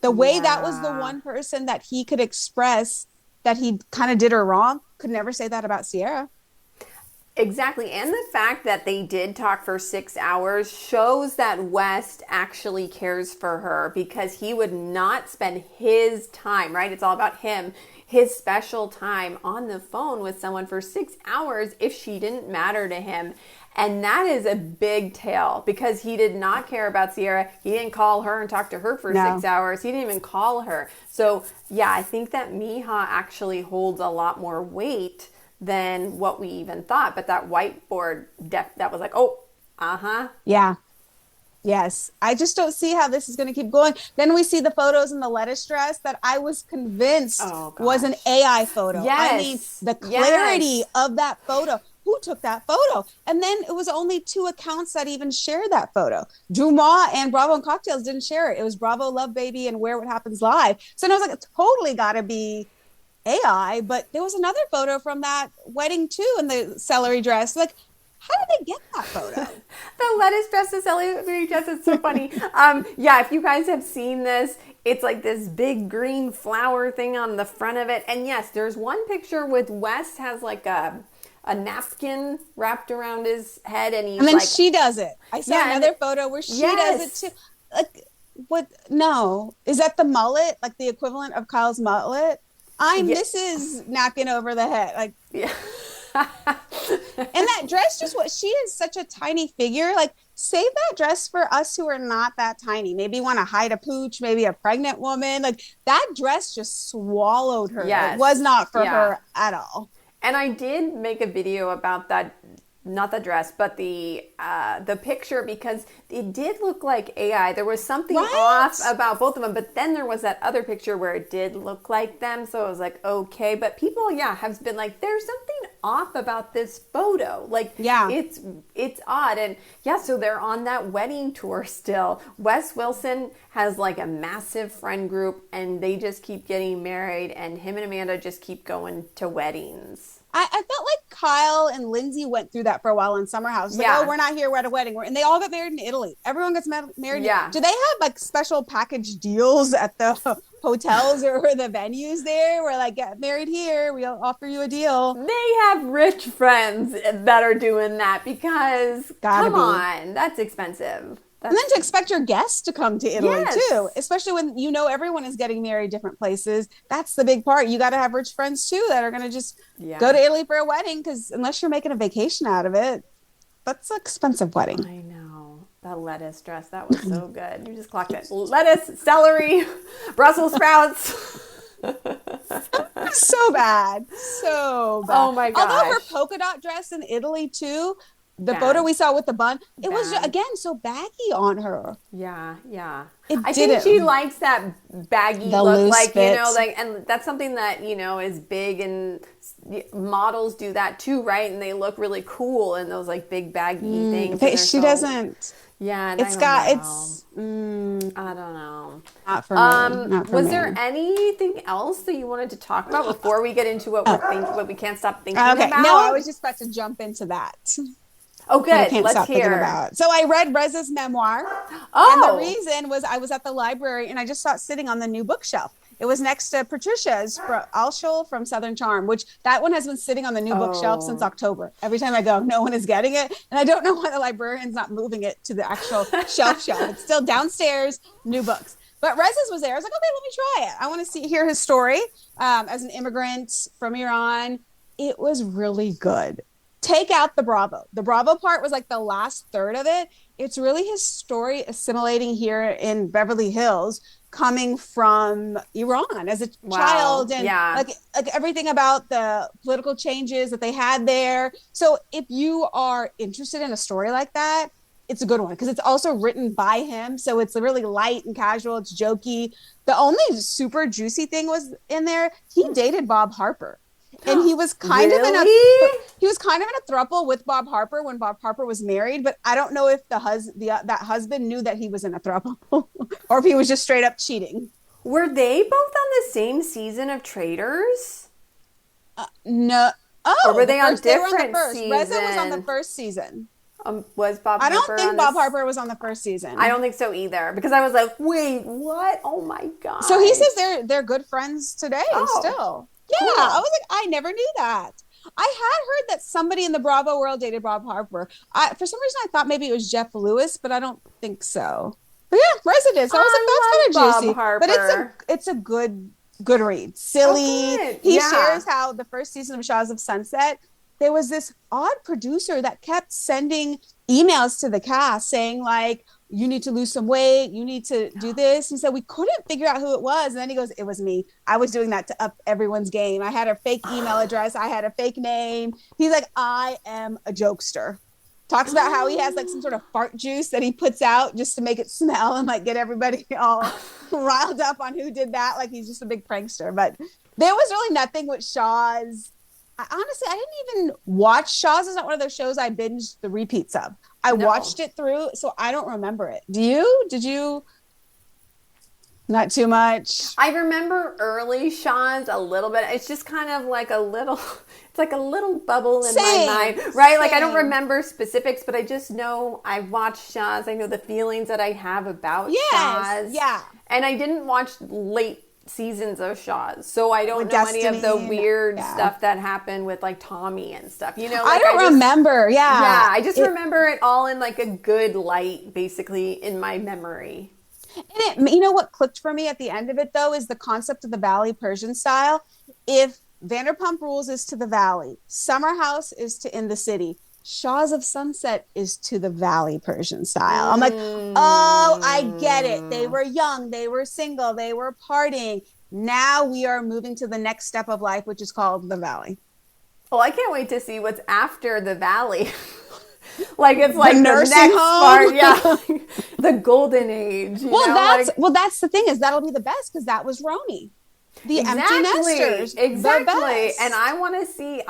The way that was the one person that he could express that he kind of did her wrong, could never say that about Sierra. Exactly. And the fact that they did talk for 6 hours shows that West actually cares for her because he would not spend his time, right? It's all about him, his special time on the phone with someone for 6 hours if she didn't matter to him. And that is a big tale because he did not care about Sierra. He didn't call her and talk to her for 6 hours. He didn't even call her. So yeah, I think that Miha actually holds a lot more weight than what we even thought. But that whiteboard, that was like, oh, yeah. Yes. I just don't see how this is going to keep going. Then we see the photos in the lettuce dress that I was convinced was an AI photo. Yes. I mean, the clarity of that photo. Who took that photo? And then it was only 2 accounts that even shared that photo. Dumas and Bravo and Cocktails didn't share it. It was Bravo, Love Baby, and Where What Happens Live. So I was like, it totally got to be AI. But there was another photo from that wedding too in the celery dress. Like, how did they get that photo? The lettuce dress, the celery dress is so funny. Yeah, if you guys have seen this, it's like this big green flower thing on the front of it. And yes, there's one picture with Wes has like a napkin wrapped around his head, and then like, she does it. I saw another photo where she does it too. Like, what? No, is that the mullet? Like the equivalent of Kyle's mullet? I'm Mrs. Napkin over the head. Like, and that dress, just what she is, such a tiny figure. Like, save that dress for us who are not that tiny. Maybe want to hide a pooch, maybe a pregnant woman. Like, that dress just swallowed her. It was not for her at all. And I did make a video about that, not the dress, but the picture, because it did look like AI. There was something off about both of them, but then there was that other picture where it did look like them. So I was like, okay. But people, have been like, there's something off about this photo. Like, it's odd. And so they're on that wedding tour still. Wes Wilson has like a massive friend group, and they just keep getting married, and him and Amanda just keep going to weddings. I felt like Kyle and Lindsay went through that for a while in Summer House. Like, oh, we're not here, we're at a wedding. And they all got married in Italy. Everyone gets married. Yeah. Do they have like special package deals at the hotels or the venues there? Where like, get married here, we'll offer you a deal. They have rich friends that are doing that because, come on, that's expensive. And then to expect your guests to come to Italy too, especially when everyone is getting married different places. That's the big part. You got to have rich friends too that are going to just go to Italy for a wedding, because unless you're making a vacation out of it, that's an expensive wedding. I know. That lettuce dress, that was so good. You just clocked it. Lettuce, celery, Brussels sprouts. So bad. So bad. Oh my gosh. Although her polka dot dress in Italy too, the photo we saw with the bun, it was again so baggy on her. Yeah. I think she likes that baggy look, like fits. and that's something that is big, and models do that too, right? And they look really cool in those like big baggy things. She doesn't. Yeah, I don't know. Not for me. Not for was me. there anything else that you wanted to talk about before we get into what we can't stop thinking about? No, I was just about to jump into that. Oh, good. I can't Let's stop hear. thinking about. So I read Reza's memoir. Oh. And the reason was I was at the library and I just saw it sitting on the new bookshelf. It was next to Patricia's Alshul from Southern Charm, which that one has been sitting on the new bookshelf since October. Every time I go, no one is getting it. And I don't know why the librarian's not moving it to the actual shelf. It's still downstairs, new books. But Reza's was there. I was like, okay, let me try it. I want to hear his story as an immigrant from Iran. It was really good. Take out the Bravo. The Bravo part was like the last third of it. It's really his story assimilating here in Beverly Hills, coming from Iran as a child, and like everything about the political changes that they had there. So if you are interested in a story like that, it's a good one, because it's also written by him. So it's really light and casual. It's jokey. The only super juicy thing was in there. He dated Bob Harper. And he was kind of in a throuple with Bob Harper when Bob Harper was married, but I don't know if that husband knew that he was in a throuple or if he was just straight up cheating. Were they both on the same season of Traitors? No. Oh, or were they on different seasons? Reza was on the first season. Was Bob Harper? I don't think Bob Harper was on the first season. I don't think so either, because I was like, wait, what? Oh my God. So he says they're good friends today still. Yeah, cool. I was like, I never knew that. I had heard that somebody in the Bravo world dated Bob Harper. For some reason, I thought maybe it was Jeff Lewis, but I don't think so. But yeah, Reza did. So I was like, that's kind of juicy. Harper. But it's a good good read. Silly. Oh, good. He Yeah. shares how the first season of Shaws of Sunset, there was this odd producer that kept sending emails to the cast saying like, you need to lose some weight. You need to do this. He said, we couldn't figure out who it was. And then he goes, it was me. I was doing that to up everyone's game. I had a fake email address. I had a fake name. He's like, I am a jokester. Talks about how he has like some sort of fart juice that he puts out just to make it smell and like get everybody all riled up on who did that. Like he's just a big prankster. But there was really nothing with Shaw's. Honestly, I didn't even watch Shaw's. Is not one of those shows I binged the repeats of. I watched it through, so I don't remember it. Do you? Did you? Not too much. I remember early Shaw's a little bit. It's just kind of like a little, it's like a little bubble in my mind, right? Like I don't remember specifics, but I just know I watched Shaw's. I know the feelings that I have about Shaw's. Yeah. And I didn't watch late seasons of Shaw's, so I don't know any of the weird stuff that happened with like Tommy and stuff. You know, like I don't remember. Yeah, I just remember it all in like a good light, basically in my memory. And you know what clicked for me at the end of it though is the concept of the Valley Persian style. If Vanderpump Rules is to the Valley, Summer House is to In the City, Shaws of Sunset is to the Valley Persian style. I'm like, oh, I get it. They were young, they were single, they were partying. Now we are moving to the next step of life, which is called the Valley. Well, I can't wait to see what's after the Valley. Like it's like the nursing next home. part, yeah, the golden age. That's the thing is that'll be the best because that was RHONI. The empty nesters. Exactly. And I want to see,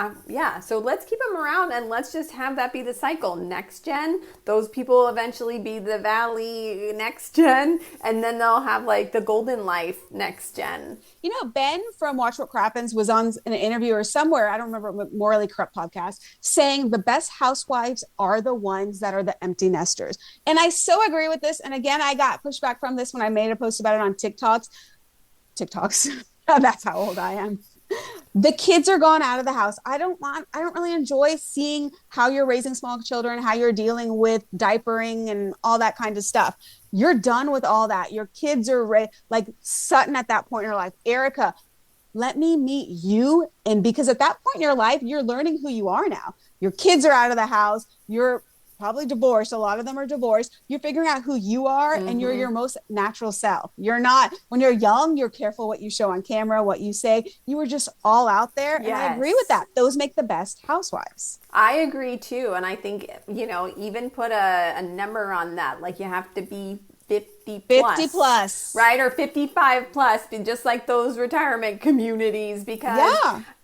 so let's keep them around and let's just have that be the cycle. Next gen, those people will eventually be the Valley next gen, and then they'll have like the golden life next gen. You know, Ben from Watch What Crappens was on an interview or somewhere, I don't remember, Morally Corrupt podcast, saying the best housewives are the ones that are the empty nesters. And I so agree with this. And again, I got pushback from this when I made a post about it on TikToks. That's how old I am. The kids are gone out of the house. I don't really enjoy seeing how you're raising small children, how you're dealing with diapering and all that kind of stuff. You're done with all that. Your kids are like Sutton at that point in her life. Erica, let me meet you. And because at that point in your life, you're learning who you are now. Your kids are out of the house. You're probably divorced. A lot of them are divorced. You're figuring out who you are and you're your most natural self. You're not, when you're young, you're careful what you show on camera, what you say. You were just all out there. Yes. And I agree with that. Those make the best housewives. I agree too. And I think, even put a number on that. Like you have to be 50 plus. Right? Or 55 plus, just like those retirement communities. Because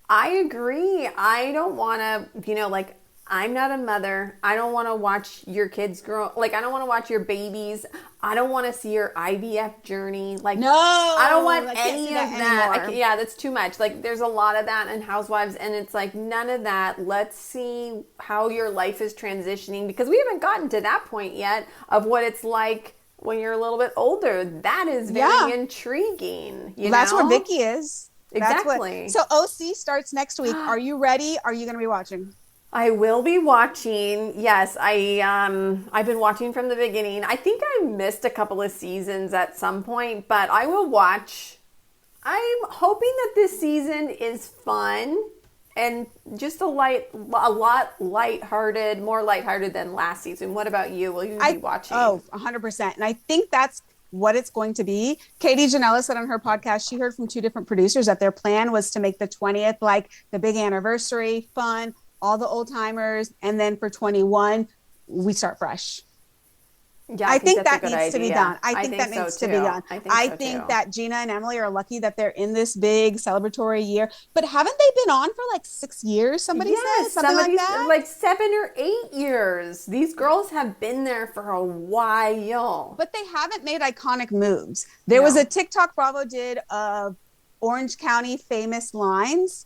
I agree. I don't want to, I'm not a mother. I don't want to watch your kids grow. Like, I don't want to watch your babies. I don't want to see your IVF journey. Like, no, I don't want any of that. That's too much. Like, there's a lot of that in Housewives, and it's like, none of that. Let's see how your life is transitioning, because we haven't gotten to that point yet of what it's like when you're a little bit older. That is very intriguing. That's where Vicky is. Exactly. So OC starts next week. Are you ready? Are you going to be watching? I will be watching. Yes, I've been watching from the beginning. I think I missed a couple of seasons at some point, but I will watch. I'm hoping that this season is fun and just a lot lighthearted, more lighthearted than last season. What about you? Will you be watching? Oh, 100%. And I think that's what it's going to be. Katie Janela said on her podcast, she heard from two different producers that their plan was to make the 20th like the big anniversary, fun, all the old timers, and then for 21 we start fresh. I think that needs to be done. I think that needs to be done. I think that Gina and Emily are lucky that they're in this big celebratory year. But haven't they been on for like 6 years? Somebody said something like that. Like 7 or 8 years. These girls have been there for a while, but they haven't made iconic moves. There was a TikTok Bravo did of Orange County famous lines.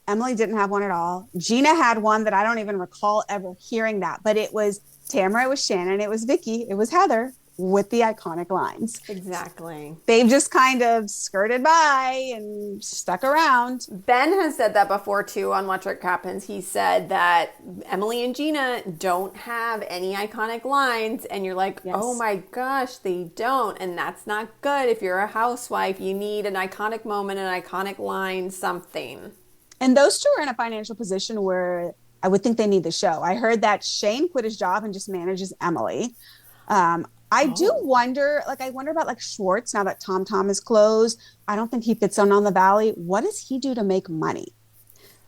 Emily didn't have one at all. Gina had one that I don't even recall ever hearing that, but it was Tamara, it was Shannon, it was Vicky, it was Heather. with the iconic lines. Exactly. They've just kind of skirted by and stuck around. Ben has said that before too on Watch What Happens. He said that Emily and Gina don't have any iconic lines, and you're like, Yes. oh my gosh, they don't, and that's not good. If you're a housewife, you need an iconic moment, an iconic line, something. And those two are in a financial position where I would think they need the show. I heard that Shane quit his job and just manages Emily. I do wonder, I wonder about like Schwartz now that Tom Tom is closed. I don't think he fits on the Valley. What does he do to make money?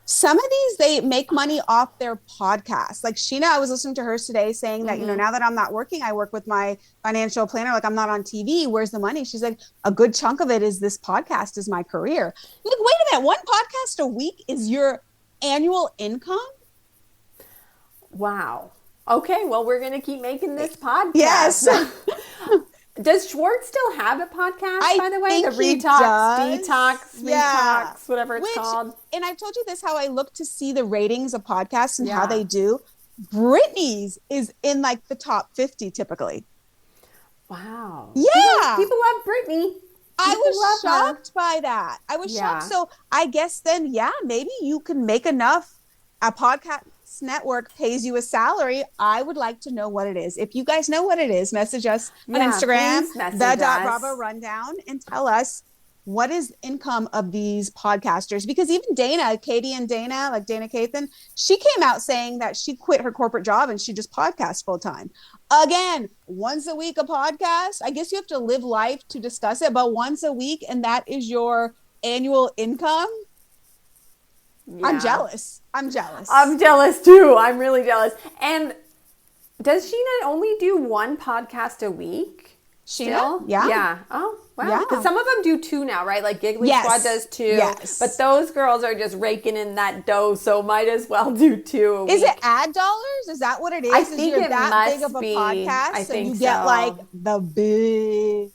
Some of these, they make money off their podcasts. Like Sheena, I was listening to her today saying that, now that I'm not working, I work with my financial planner. Like I'm not on TV. Where's the money? She's like, a good chunk of it is this podcast is my career. Like, wait a minute. One podcast a week is your annual income? Wow. Okay, well, we're going to keep making this podcast. Yes. Does Schwartz still have a podcast, by the way? think The he Retox, does. Detox, Yeah. Retox, whatever it's called. And I've told you this, how I look to see the ratings of podcasts and how Yeah. they do. Britney's is in like the top 50 typically. Wow. Yeah. People love Britney. I People was love her. shocked by that. I was Yeah. shocked. So I guess then, maybe you can make enough. A podcast network pays you a salary. I would like to know what it is. If you guys know what it is, message us on Instagram, please message us. the.bravo rundown, and tell us what is income of these podcasters. Because even Dana, Katie and Dana, like Dana Kathan, she came out saying that she quit her corporate job and she just podcasts full time. Again, once a week a podcast. I guess you have to live life to discuss it, but once a week, and that is your annual income. Yeah. I'm jealous. I'm jealous too. I'm really jealous. And does Sheena only do one podcast a week? Sheena? Still? Yeah. Yeah. Oh, wow. Yeah. Because some of them do two now, right? Like Giggly Yes. Squad does two. Yes. But those girls are just raking in that dough, so might as well do two a week. Is it ad dollars? Is that what it is? I Is think you're it that big must of a be. podcast? I so think you get so. like the big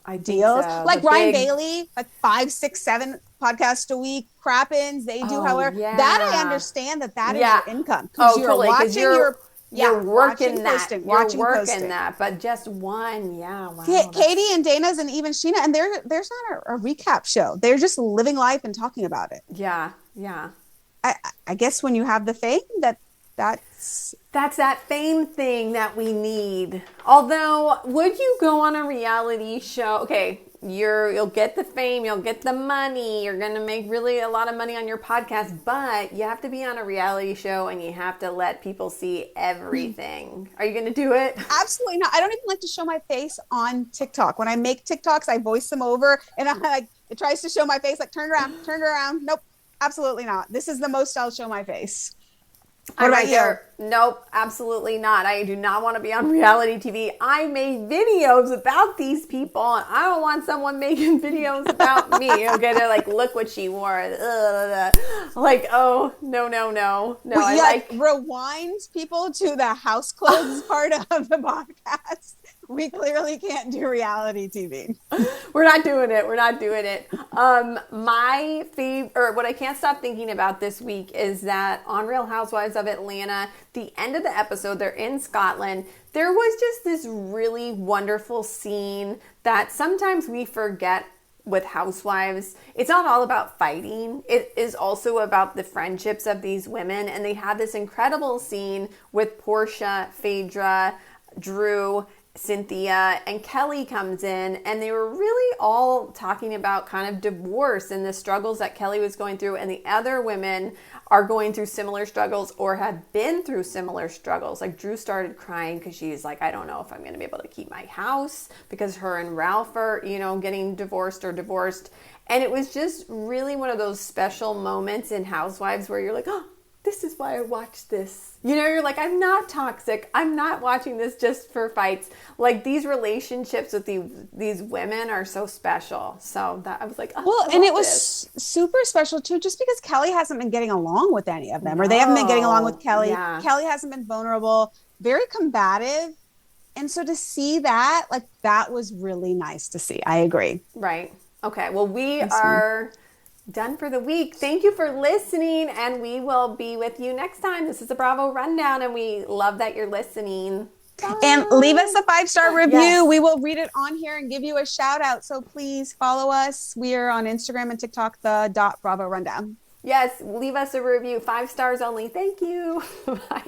I think deals. so. Like The Ryan big- Bailey, like 5, 6, 7 podcasts a week. Crappens, they do Oh, however. yeah. That I understand that is Yeah. your income. Oh, You're totally. 'Cause watching you're watching, working that. posting, You're watching, working posting. that. But just one, yeah. Wow. Katie and Dana's and even Sheena, and there's not a recap show. They're just living life and talking about it. Yeah. Yeah. I guess when you have the fame, that's that fame thing that we need. Although, would you go on a reality show? Okay, you'll get the fame, you'll get the money, you're going to make really a lot of money on your podcast, but you have to be on a reality show and you have to let people see everything. Are you going to do it? absolutely not. I don't even like to show my face on TikTok. When I make TikToks, I voice them over and it tries to show my face, like turn around. Nope, absolutely not. This is the most I'll show my face. What about you? Nope, absolutely not. I do not want to be on reality TV. I made videos about these people, and I don't want someone making videos about me. Okay, they're like, look what she wore. Ugh. Like, oh, no. Well, I rewinds people to the house clothes part of the podcast. We clearly can't do reality TV. We're not doing it. My favorite, or what I can't stop thinking about this week is that on Real Housewives of Atlanta, the end of the episode, they're in Scotland. There was just this really wonderful scene that sometimes we forget with housewives. It's not all about fighting. It is also about the friendships of these women. And they had this incredible scene with Portia, Phaedra, Drew, Cynthia, and Kelly comes in, and they were really all talking about kind of divorce and the struggles that Kelly was going through, and the other women are going through similar struggles or have been through similar struggles. Like Drew started crying because she's like, I don't know if I'm going to be able to keep my house because her and Ralph are, getting divorced. And it was just really one of those special moments in Housewives where you're like, oh, this is why I watch this. You're like, I'm not toxic. I'm not watching this just for fights. Like these relationships with these women are so special. So that I was like, oh, well, and it was super special too, just because Kelly hasn't been getting along with any of them, or they haven't been getting along with Kelly. Yeah. Kelly hasn't been vulnerable, very combative. And so to see that, that was really nice to see. I agree. Right. Okay. Well, we are done for the week. Thank you for listening, and we will be with you next time. This is the Bravo Rundown, and we love that you're listening. And leave us a 5-star review. Yes. We will read it on here and give you a shout out. So please follow us. We are on Instagram and TikTok, the .bravo rundown. Yes, leave us a review. 5 stars only. Thank you. Bye.